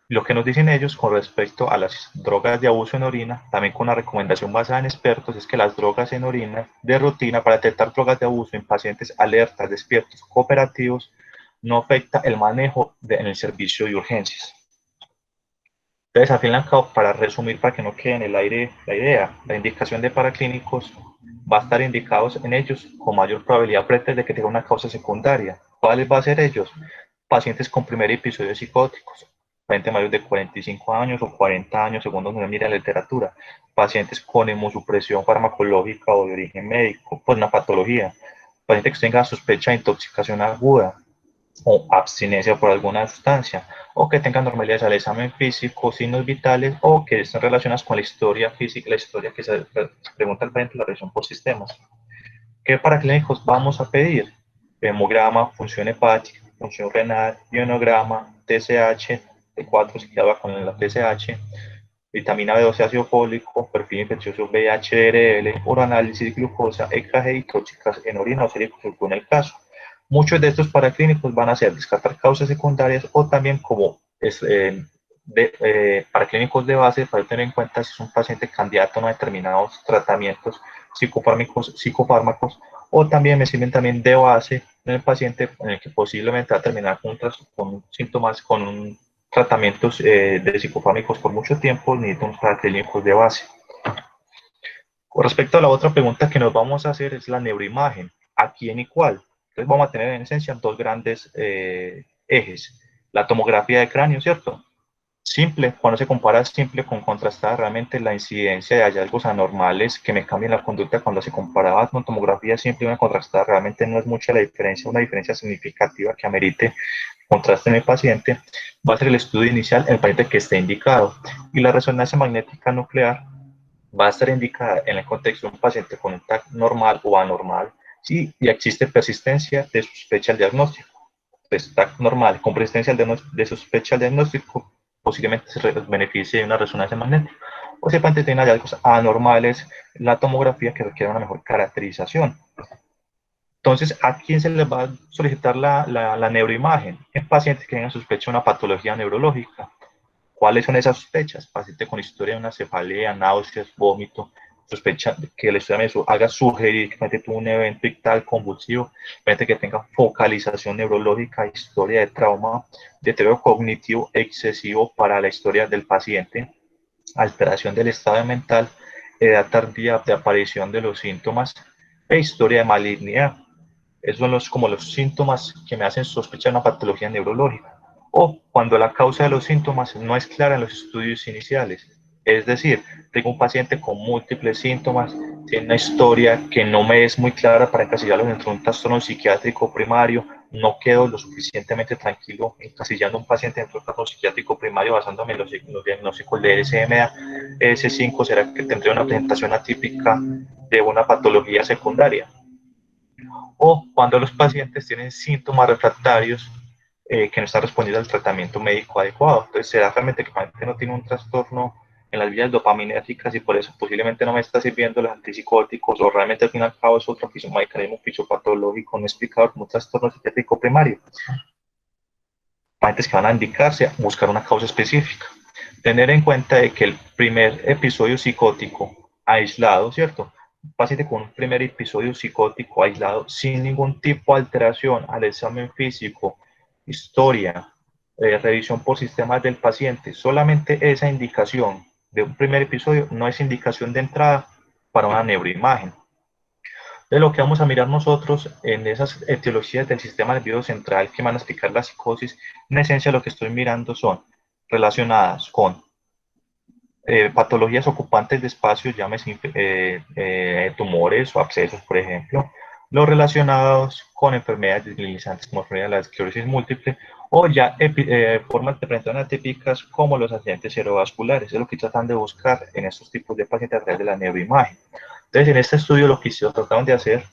[SPEAKER 1] Lo que nos dicen ellos con respecto a las drogas de abuso en orina, también con una recomendación basada en expertos, es que las drogas en orina de rutina para detectar drogas de abuso en pacientes alertas, despiertos, cooperativos, no afecta el manejo en el servicio de urgencias. Entonces, al fin y al cabo, para resumir, para que no quede en el aire la idea, la indicación de paraclínicos va a estar indicados en ellos con mayor probabilidad frente de que tenga una causa secundaria. ¿Cuáles va a ser ellos? Pacientes con primer episodio psicóticos, pacientes mayores de 45 años o 40 años, según donde mira la literatura, pacientes con hemosupresión farmacológica o de origen médico, pues una patología, pacientes que tengan sospecha de intoxicación aguda o abstinencia por alguna sustancia, o que tengan normalidades al examen físico, signos vitales, o que estén relacionadas con la historia física, la historia que se pregunta al paciente, la revisión por sistemas. ¿Qué paraclínicos vamos a pedir? Hemograma, función hepática, función renal, ionograma, TSH, T4 si quedaba con la TSH, vitamina B12, ácido fólico, perfil infeccioso VHDRL, uroanálisis de glucosa, EKG y tóxicas en orina o serie según el caso. Muchos de estos paraclínicos van a ser descartar causas secundarias o también como paraclínicos de base para tener en cuenta si es un paciente candidato a determinados tratamientos psicofármacos o también me sirven también de base en el paciente en el que posiblemente va a terminar con síntomas, con tratamientos de psicofármacos por mucho tiempo, necesitan unos paraclínicos de base. Con respecto a la otra pregunta que nos vamos a hacer es la neuroimagen. ¿A quién y cuál? Entonces vamos a tener en esencia dos grandes ejes. La tomografía de cráneo, ¿cierto? Simple, cuando se compara simple con contrastada, realmente la incidencia de hallazgos anormales que me cambian la conducta cuando se comparaba con tomografía simple y una contrastada, realmente no es mucha la diferencia, una diferencia significativa que amerite contraste en el paciente, va a ser el estudio inicial en el paciente que esté indicado. Y la resonancia magnética nuclear va a estar indicada en el contexto de un paciente con un TAC normal o anormal, si ya existe persistencia de sospecha al diagnóstico. Pues TAC normal con persistencia de sospecha al diagnóstico, posiblemente se beneficie de una resonancia magnética. O si el paciente tiene hallazgos anormales, la tomografía que requiere una mejor caracterización. Entonces, ¿a quién se les va a solicitar la neuroimagen? En pacientes que tengan sospecha de una patología neurológica. ¿Cuáles son esas sospechas? Paciente con historia de una cefalea, náuseas, vómito, sospecha que el estudio de haga sugerir que el paciente tuvo un evento ictal convulsivo, paciente que tenga focalización neurológica, historia de trauma, deterioro cognitivo excesivo para la historia del paciente, alteración del estado mental, edad tardía de aparición de los síntomas e historia de malignidad. Esos son como los síntomas que me hacen sospechar una patología neurológica. O cuando la causa de los síntomas no es clara en los estudios iniciales. Es decir, tengo un paciente con múltiples síntomas, tiene una historia que no me es muy clara para encasillarlo dentro de un trastorno psiquiátrico primario, no quedo lo suficientemente tranquilo encasillando a un paciente dentro de un trastorno psiquiátrico primario basándome en los diagnósticos de SMA, S5, será que tendría una presentación atípica de una patología secundaria o cuando los pacientes tienen síntomas refractarios que no están respondiendo al tratamiento médico adecuado. Entonces, será realmente que el paciente no tiene un trastorno en las vías dopaminérgicas y por eso posiblemente no me está sirviendo los antipsicóticos o realmente al fin y al cabo es otro mecanismo fisiopatológico no explicado como un trastorno psiquiátrico primario. Pacientes que van a indicarse a buscar una causa específica. Tener en cuenta de que el primer episodio psicótico aislado, ¿cierto? Un paciente con un primer episodio psicótico aislado sin ningún tipo de alteración al examen físico, historia, revisión por sistemas del paciente, solamente esa indicación de un primer episodio no es indicación de entrada para una neuroimagen. De lo que vamos a mirar nosotros en esas etiologías del sistema nervioso central que van a explicar la psicosis, en esencia lo que estoy mirando son relacionadas con patologías ocupantes de espacios, llámese tumores o abscesos, por ejemplo, los relacionados con enfermedades deslizantes como enfermedad de la esclerosis múltiple o ya formas de presentación atípicas como los accidentes cerebrovasculares. Es lo que tratan de buscar en estos tipos de pacientes a través de la neuroimagen. Entonces, en este estudio lo que trataron de hacer,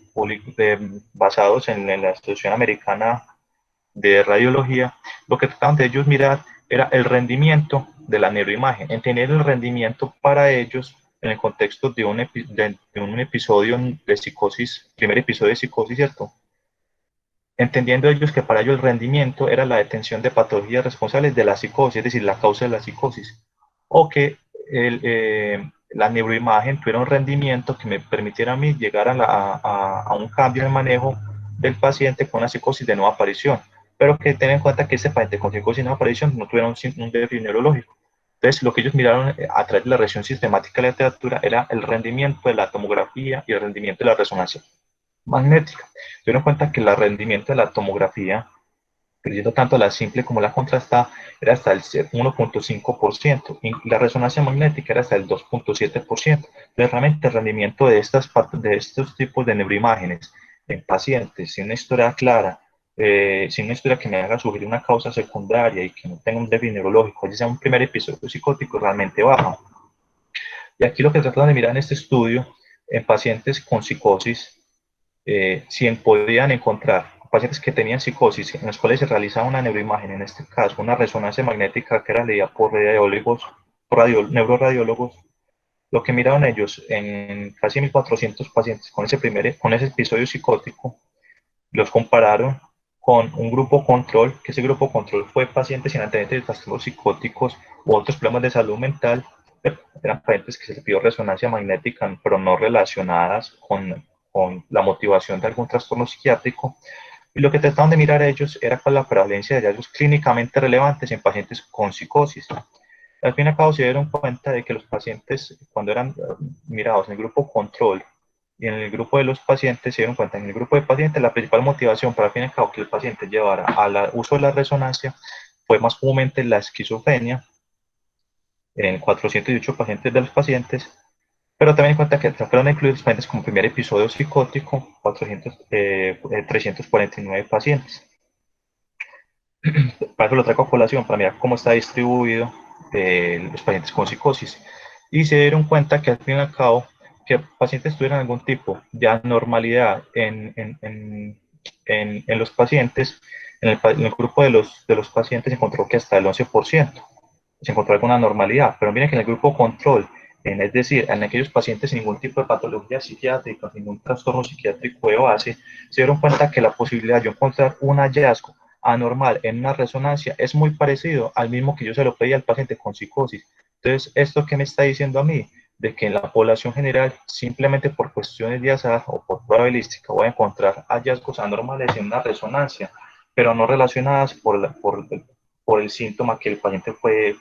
[SPEAKER 1] basados en la Asociación Americana de Radiología, lo que trataban de ellos mirar era el rendimiento de la neuroimagen, entender el rendimiento para ellos en el contexto de un episodio de psicosis, primer episodio de psicosis, ¿cierto? Entendiendo ellos que para ellos el rendimiento era la detención de patologías responsables de la psicosis, es decir, la causa de la psicosis, o que la neuroimagen tuviera un rendimiento que me permitiera a mí llegar a un cambio de manejo del paciente con una psicosis de nueva aparición, pero que tengan en cuenta que ese paciente con psicosis de nueva aparición no tuviera un déficit neurológico. Entonces, lo que ellos miraron a través de la revisión sistemática de la literatura era el rendimiento de la tomografía y el rendimiento de la resonancia magnética. Tuvieron en cuenta que el rendimiento de la tomografía, creyendo tanto la simple como la contrastada, era hasta el 1.5% y la resonancia magnética era hasta el 2.7%. Entonces, realmente el rendimiento de estos tipos de neuroimágenes en pacientes sin una historia clara, sin una historia que me haga sugerir una causa secundaria y que no tenga un déficit neurológico, ya sea un primer episodio psicótico, realmente baja. Y aquí lo que tratan de mirar en este estudio, en pacientes con psicosis, si podían encontrar pacientes que tenían psicosis, en los cuales se realizaba una neuroimagen, en este caso una resonancia magnética que era leída por radiólogos, neuroradiólogos, lo que miraron ellos en casi 1.400 pacientes con ese episodio psicótico, los compararon con un grupo control, que ese grupo control fue pacientes sin antecedentes de trastornos psicóticos u otros problemas de salud mental, eran pacientes que se les pidió resonancia magnética, pero no relacionadas con la motivación de algún trastorno psiquiátrico. Y lo que trataban de mirar ellos era cuál la prevalencia de hallazgos clínicamente relevantes en pacientes con psicosis. Al fin y al cabo se dieron cuenta de que los pacientes, cuando eran mirados en el grupo control, Y en el grupo de los pacientes se dieron cuenta, en el grupo de pacientes la principal motivación para al fin y al cabo que el paciente llevara al uso de la resonancia fue más comúnmente la esquizofrenia en 408 pacientes de los pacientes, pero también en cuenta que fueron incluidos pacientes con primer episodio psicótico, 349 pacientes. Para eso lo traigo a colación, para mirar cómo está distribuido los pacientes con psicosis. Y se dieron cuenta que al fin y al cabo, que pacientes tuvieran algún tipo de anormalidad en los pacientes, en el grupo de los pacientes se encontró que hasta el 11% se encontró alguna anormalidad, pero miren que en el grupo control, es decir, en aquellos pacientes sin ningún tipo de patología psiquiátrica, ningún trastorno psiquiátrico de base, se dieron cuenta que la posibilidad de encontrar un hallazgo anormal en una resonancia es muy parecido al mismo que yo se lo pedí al paciente con psicosis. Entonces, ¿esto qué me está diciendo a mí? De que en la población general, simplemente por cuestiones de azar o por probabilística, voy a encontrar hallazgos anormales en una resonancia, pero no relacionadas por el síntoma que el paciente fue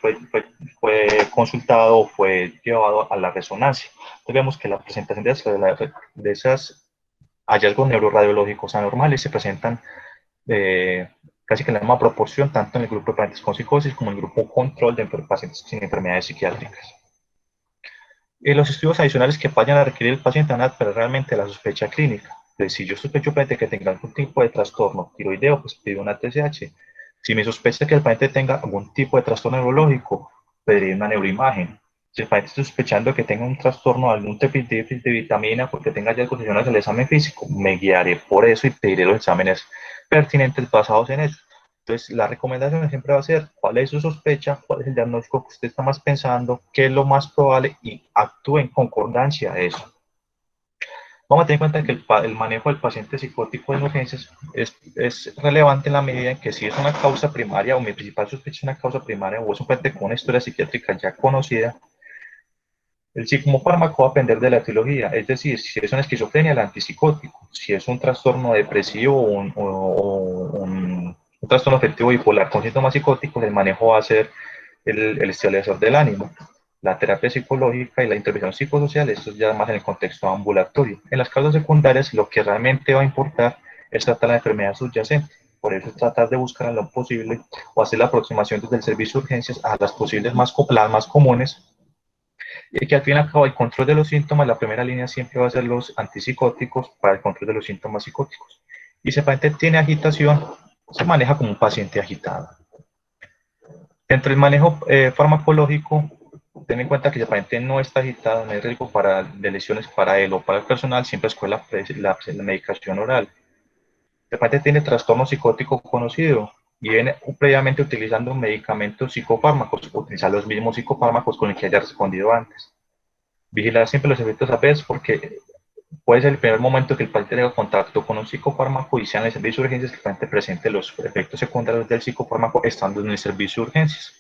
[SPEAKER 1] consultado o fue llevado a la resonancia. Entonces vemos que la presentación de esos hallazgos neuroradiológicos anormales se presentan casi que en la misma proporción, tanto en el grupo de pacientes con psicosis como en el grupo control de pacientes sin enfermedades psiquiátricas. Los estudios adicionales que vayan a requerir el paciente van a depender realmente de la sospecha clínica. Entonces, si yo sospecho que tenga algún tipo de trastorno tiroideo, pues pido una TSH. Si me sospecha que el paciente tenga algún tipo de trastorno neurológico, pediré una neuroimagen. Si el paciente está sospechando que tenga un trastorno, algún déficit de vitamina, porque tenga ya condiciones del examen físico, me guiaré por eso y pediré los exámenes pertinentes basados en eso. Entonces, la recomendación siempre va a ser cuál es su sospecha, cuál es el diagnóstico que usted está más pensando, qué es lo más probable y actúe en concordancia a eso. Vamos a tener en cuenta que el manejo del paciente psicótico en urgencias es relevante en la medida en que si es una causa primaria o mi principal sospecha es una causa primaria o es un paciente con una historia psiquiátrica ya conocida, el psicofármaco va a depender de la etiología, es decir, si es una esquizofrenia, el antipsicótico, si es un trastorno depresivo un trastorno afectivo bipolar con síntomas psicóticos, el manejo va a ser el estabilizador del ánimo, la terapia psicológica y la intervención psicosocial, esto es ya más en el contexto ambulatorio. En las causas secundarias, lo que realmente va a importar es tratar la enfermedad subyacente. Por eso es tratar de buscar en lo posible o hacer la aproximación desde el servicio de urgencias a las posibles las más comunes y que al fin y al cabo el control de los síntomas, la primera línea siempre va a ser los antipsicóticos para el control de los síntomas psicóticos. Y si el paciente tiene agitación, se maneja como un paciente agitado. Dentro del manejo farmacológico, ten en cuenta que si el paciente no está agitado, no hay riesgo de lesiones para él o para el personal, siempre escoge la medicación oral. Si el paciente tiene trastorno psicótico conocido y viene previamente utilizando medicamentos psicofármacos, utilizar los mismos psicofármacos con los que haya respondido antes. Vigilar siempre los efectos adversos porque puede ser el primer momento que el paciente tenga contacto con un psicofármaco y sea en el servicio de urgencias que el paciente presente los efectos secundarios del psicofármaco estando en el servicio de urgencias.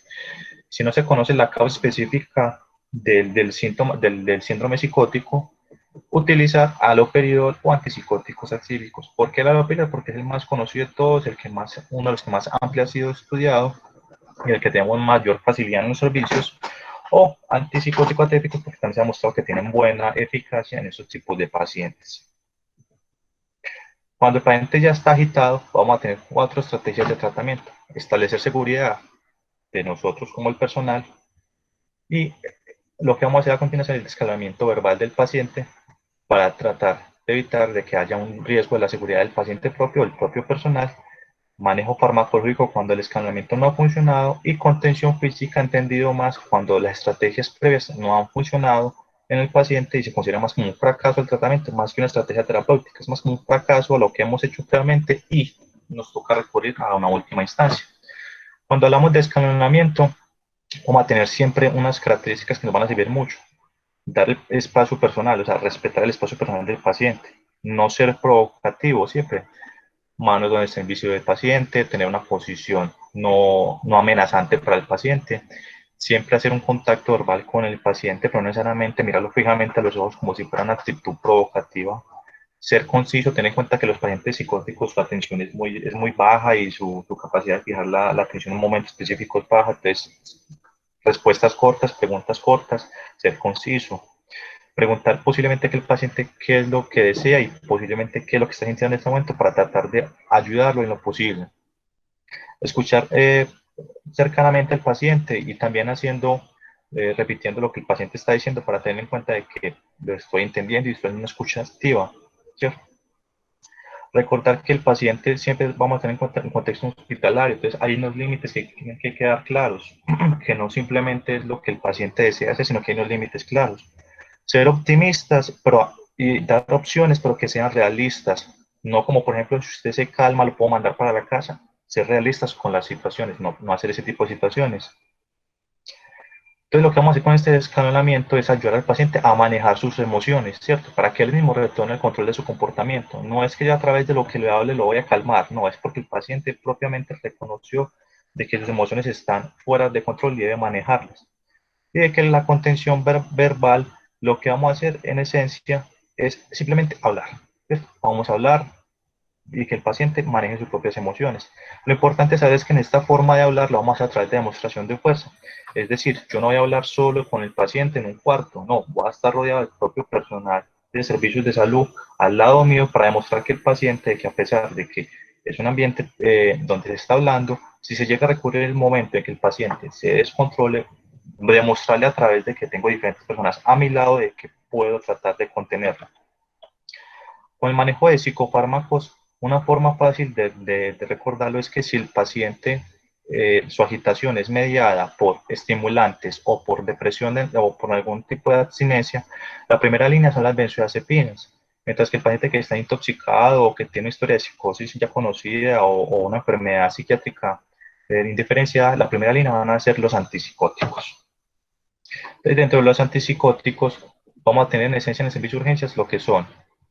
[SPEAKER 1] Si no se conoce la causa específica del síndrome psicótico, utilizar haloperidol o antipsicóticos acílicos. ¿Por qué el haloperidol? Porque es el más conocido de todos, uno de los que más amplio ha sido estudiado y el que tenemos mayor facilidad en los servicios, o antipsicóticos atípicos porque también se ha mostrado que tienen buena eficacia en esos tipos de pacientes. Cuando el paciente ya está agitado, vamos a tener 4 estrategias de tratamiento. Establecer seguridad de nosotros como el personal y lo que vamos a hacer a continuación es el escalamiento verbal del paciente para tratar de evitar de que haya un riesgo de la seguridad del paciente propio o el propio personal, manejo farmacológico cuando el escalamiento no ha funcionado y contención física entendido más cuando las estrategias previas no han funcionado en el paciente y se considera más como un fracaso el tratamiento, más que una estrategia terapéutica, es más como un fracaso a lo que hemos hecho previamente y nos toca recurrir a una última instancia. Cuando hablamos de escalonamiento, vamos a tener siempre unas características que nos van a servir mucho. Dar el espacio personal, o sea, respetar el espacio personal del paciente. No ser provocativo siempre. Manos donde esté el servicio del paciente, tener una posición no amenazante para el paciente. Siempre hacer un contacto verbal con el paciente, pero no necesariamente mirarlo fijamente a los ojos como si fuera una actitud provocativa. Ser conciso, tener en cuenta que los pacientes psicóticos su atención es muy baja y su capacidad de fijar la atención en un momento específico es baja. Entonces, respuestas cortas, preguntas cortas, ser conciso. preguntar posiblemente que el paciente qué es lo que desea y posiblemente qué es lo que está sintiendo en este momento para tratar de ayudarlo en lo posible. Escuchar cercanamente al paciente y también repitiendo lo que el paciente está diciendo para tener en cuenta de que lo estoy entendiendo y estoy en una escucha activa, ¿cierto? Recordar que el paciente siempre vamos a tener en contexto hospitalario, entonces hay unos límites que tienen que quedar claros, que no simplemente es lo que el paciente desea hacer, sino que hay unos límites claros. Ser optimistas y dar opciones, pero que sean realistas, no como por ejemplo, si usted se calma, lo puedo mandar para la casa. Ser realistas con las situaciones, no hacer ese tipo de situaciones. Entonces, lo que vamos a hacer con este escalonamiento es ayudar al paciente a manejar sus emociones, ¿cierto? Para que él mismo retome el control de su comportamiento. No es que yo a través de lo que le hable lo voy a calmar, no, es porque el paciente propiamente reconoció de que sus emociones están fuera de control y debe manejarlas. Y de que la contención verbal, lo que vamos a hacer en esencia es simplemente hablar, ¿cierto? Vamos a hablar, y que el paciente maneje sus propias emociones. Lo importante saber es que en esta forma de hablar lo vamos a hacer a través de demostración de fuerza. Es decir, yo no voy a hablar solo con el paciente en un cuarto, no, voy a estar rodeado del propio personal de servicios de salud al lado mío para demostrar que el paciente, que a pesar de que es un ambiente donde se está hablando, si se llega a recurrir el momento en que el paciente se descontrole, demostrarle a través de que tengo diferentes personas a mi lado de que puedo tratar de contenerlo. Con el manejo de psicofármacos, una forma fácil de recordarlo es que si el paciente, su agitación es mediada por estimulantes o por depresión o por algún tipo de abstinencia, la primera línea son las benzodiazepinas, mientras que el paciente que está intoxicado o que tiene una historia de psicosis ya conocida o una enfermedad psiquiátrica indiferenciada, la primera línea van a ser los antipsicóticos. Entonces, dentro de los antipsicóticos, vamos a tener en esencia en el servicio de urgencias lo que son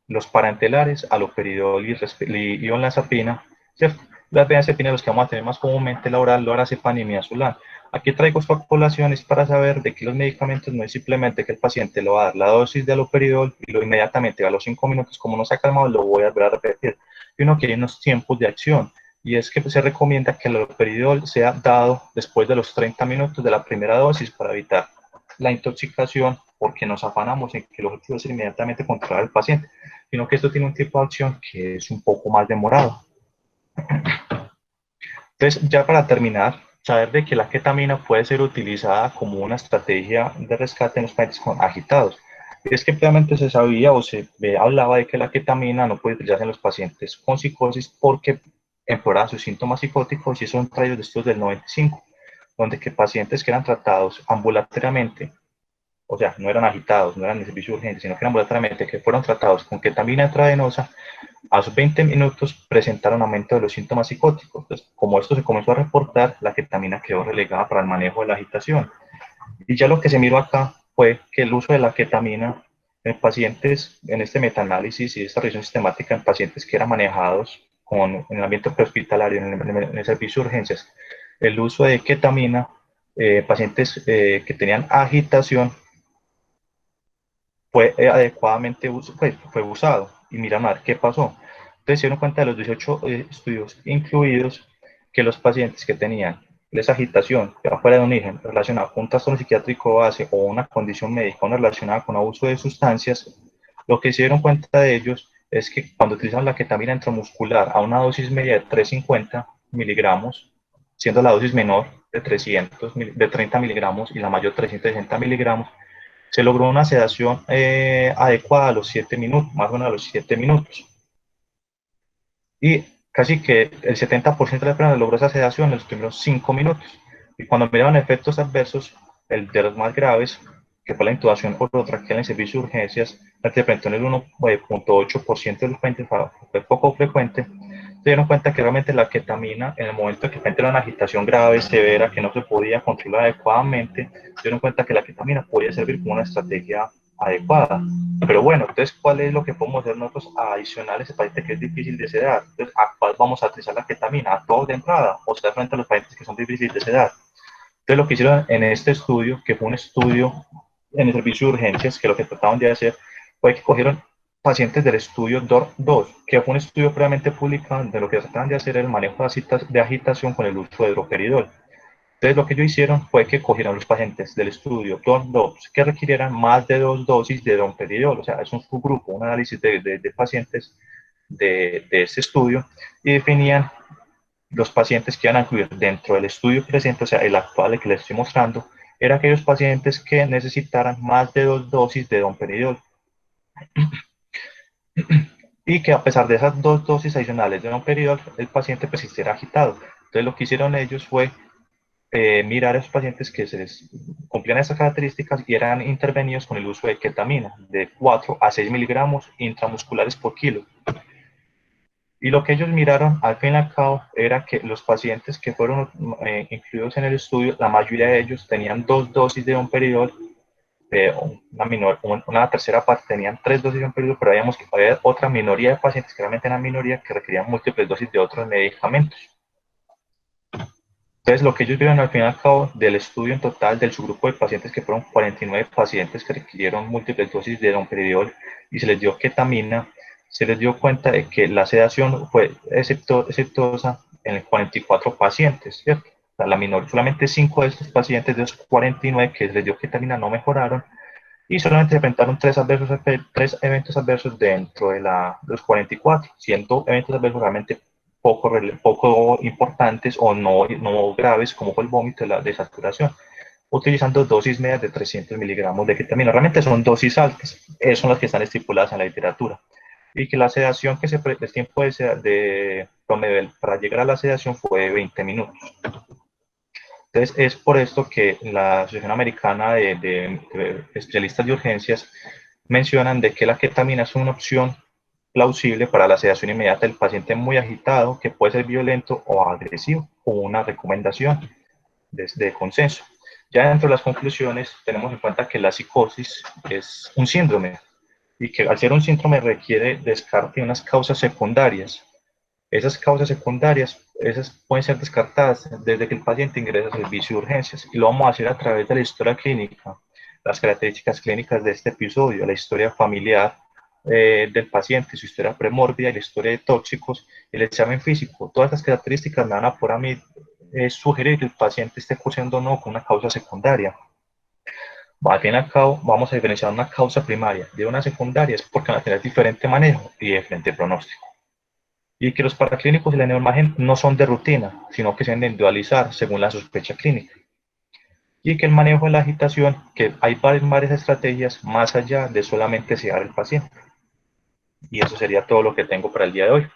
[SPEAKER 1] los parantelares, aloperidol y olanzapina, ¿cierto? Las benzodiazepinas, los que vamos a tener más comúnmente, la oral, lorazepam y midazolam. Aquí traigo estas poblaciones para saber de que los medicamentos no es simplemente que el paciente le va a dar la dosis de aloperidol y lo inmediatamente a los 5 minutos, como no se ha calmado, lo voy a volver a repetir, sino que hay unos tiempos de acción. Y es que se recomienda que el aloperidol sea dado después de los 30 minutos de la primera dosis para evitar la intoxicación, porque nos afanamos en que el objetivo es inmediatamente controlar al paciente, sino que esto tiene un tipo de acción que es un poco más demorado. Entonces, ya para terminar, saber de que la ketamina puede ser utilizada como una estrategia de rescate en los pacientes agitados. Es que previamente se sabía o se hablaba de que la ketamina no puede utilizarse en los pacientes con psicosis porque empeoraba sus síntomas psicóticos, y eso son traídos de estudios del 95, donde que pacientes que eran tratados ambulatoriamente, o sea, no eran agitados, no eran de servicio urgente, sino que eran ambulatoriamente, que fueron tratados con ketamina intravenosa, a sus 20 minutos presentaron aumento de los síntomas psicóticos. Entonces, como esto se comenzó a reportar, la ketamina quedó relegada para el manejo de la agitación. Y ya lo que se miró acá fue que el uso de la ketamina en pacientes, en este metaanálisis y esta revisión sistemática en pacientes que eran manejados en el ambiente prehospitalario, en el servicio de urgencias, el uso de ketamina, pacientes que tenían agitación, fue adecuadamente fue usado. Y mira, a ver qué pasó. Entonces se dieron cuenta de los 18 estudios incluidos que los pacientes que tenían esa agitación fuera de un origen relacionado con un trastorno psiquiátrico base o una condición médica relacionada con abuso de sustancias, lo que se dieron cuenta de ellos es que cuando utilizaban la ketamina intramuscular a una dosis media de 350 miligramos, siendo la dosis menor de 30 miligramos y la mayor 360 miligramos, se logró una sedación adecuada a los 7 minutos, más o menos a los 7 minutos. Y casi que el 70% de las personas logró esa sedación en los primeros 5 minutos. Y cuando miraban efectos adversos, el de los más graves, que fue la intubación orotraqueal en servicio de urgencias, se presentó en el 1,8% de los pacientes, fue poco frecuente. Se dieron cuenta que realmente la ketamina, en el momento que era una agitación grave, severa, que no se podía controlar adecuadamente, se dieron cuenta que la ketamina podía servir como una estrategia adecuada. Pero bueno, entonces, ¿cuál es lo que podemos hacer nosotros adicionales a paciente que es difícil de sedar? Entonces, ¿a cuál vamos a utilizar la ketamina? ¿A todos de entrada? ¿O sea, frente a los pacientes que son difíciles de sedar? Entonces, lo que hicieron en este estudio, que fue un estudio en el servicio de urgencias, que lo que trataban de hacer fue que cogieron pacientes del estudio DOR-2, que fue un estudio previamente publicado, de lo que trataban de hacer el manejo de agitación con el uso de droperidol. Entonces, lo que ellos hicieron fue que cogieron los pacientes del estudio, dos que requirieran más de 2 dosis de domperidol, o sea, es un subgrupo, un análisis de pacientes de este estudio, y definían los pacientes que iban a incluir dentro del estudio presente, o sea, el actual que les estoy mostrando, eran aquellos pacientes que necesitaran más de 2 dosis de domperidol y que a pesar de esas 2 dosis adicionales de domperidol, el paciente persistiera agitado. Entonces, lo que hicieron ellos fue mirar a esos pacientes que se les cumplían esas características y eran intervenidos con el uso de ketamina de 4 a 6 miligramos intramusculares por kilo. Y lo que ellos miraron al fin y al cabo era que los pacientes que fueron incluidos en el estudio, la mayoría de ellos tenían 2 dosis de domperidol, una tercera parte tenían 3 dosis de domperidol, pero había otra minoría de pacientes, que realmente eran minoría, que requerían múltiples dosis de otros medicamentos. Entonces, lo que ellos vieron al fin y al cabo del estudio en total del subgrupo de pacientes, que fueron 49 pacientes que requirieron múltiples dosis de domperidol y se les dio ketamina, se les dio cuenta de que la sedación fue exceptuosa en 44 pacientes, ¿cierto? O sea, solamente 5 de estos pacientes de los 49 que se les dio ketamina no mejoraron y solamente se presentaron 3 eventos adversos dentro de los 44, siendo eventos adversos realmente poco importantes o no graves, como fue el vómito y la desaturación, utilizando dosis medias de 300 miligramos de ketamina. Realmente son dosis altas, son las que están estipuladas en la literatura. Y que la sedación el tiempo de promedio para llegar a la sedación fue de 20 minutos. Entonces, es por esto que la Asociación Americana de Especialistas de Urgencias mencionan de que la ketamina es una opción plausible para la sedación inmediata del paciente muy agitado, que puede ser violento o agresivo, o una recomendación de consenso. Ya dentro de las conclusiones, tenemos en cuenta que la psicosis es un síndrome y que al ser un síndrome requiere descarte de unas causas secundarias. Esas causas secundarias, esas pueden ser descartadas desde que el paciente ingresa al servicio de urgencias y lo vamos a hacer a través de la historia clínica, las características clínicas de este episodio, la historia familiar del paciente, su historia premórbida y la historia de tóxicos, el examen físico. Todas estas características me van a por a mí sugerir que el paciente esté cursando o no con una causa secundaria. Al fin y al cabo, vamos a diferenciar una causa primaria de una secundaria, es porque van a tener diferente manejo y diferente pronóstico. Y que los paraclínicos y la neuroimagen no son de rutina, sino que se deben de individualizar según la sospecha clínica. Y que el manejo de la agitación, que hay varias estrategias más allá de solamente sedar al paciente. Y eso sería todo lo que tengo para el día de hoy.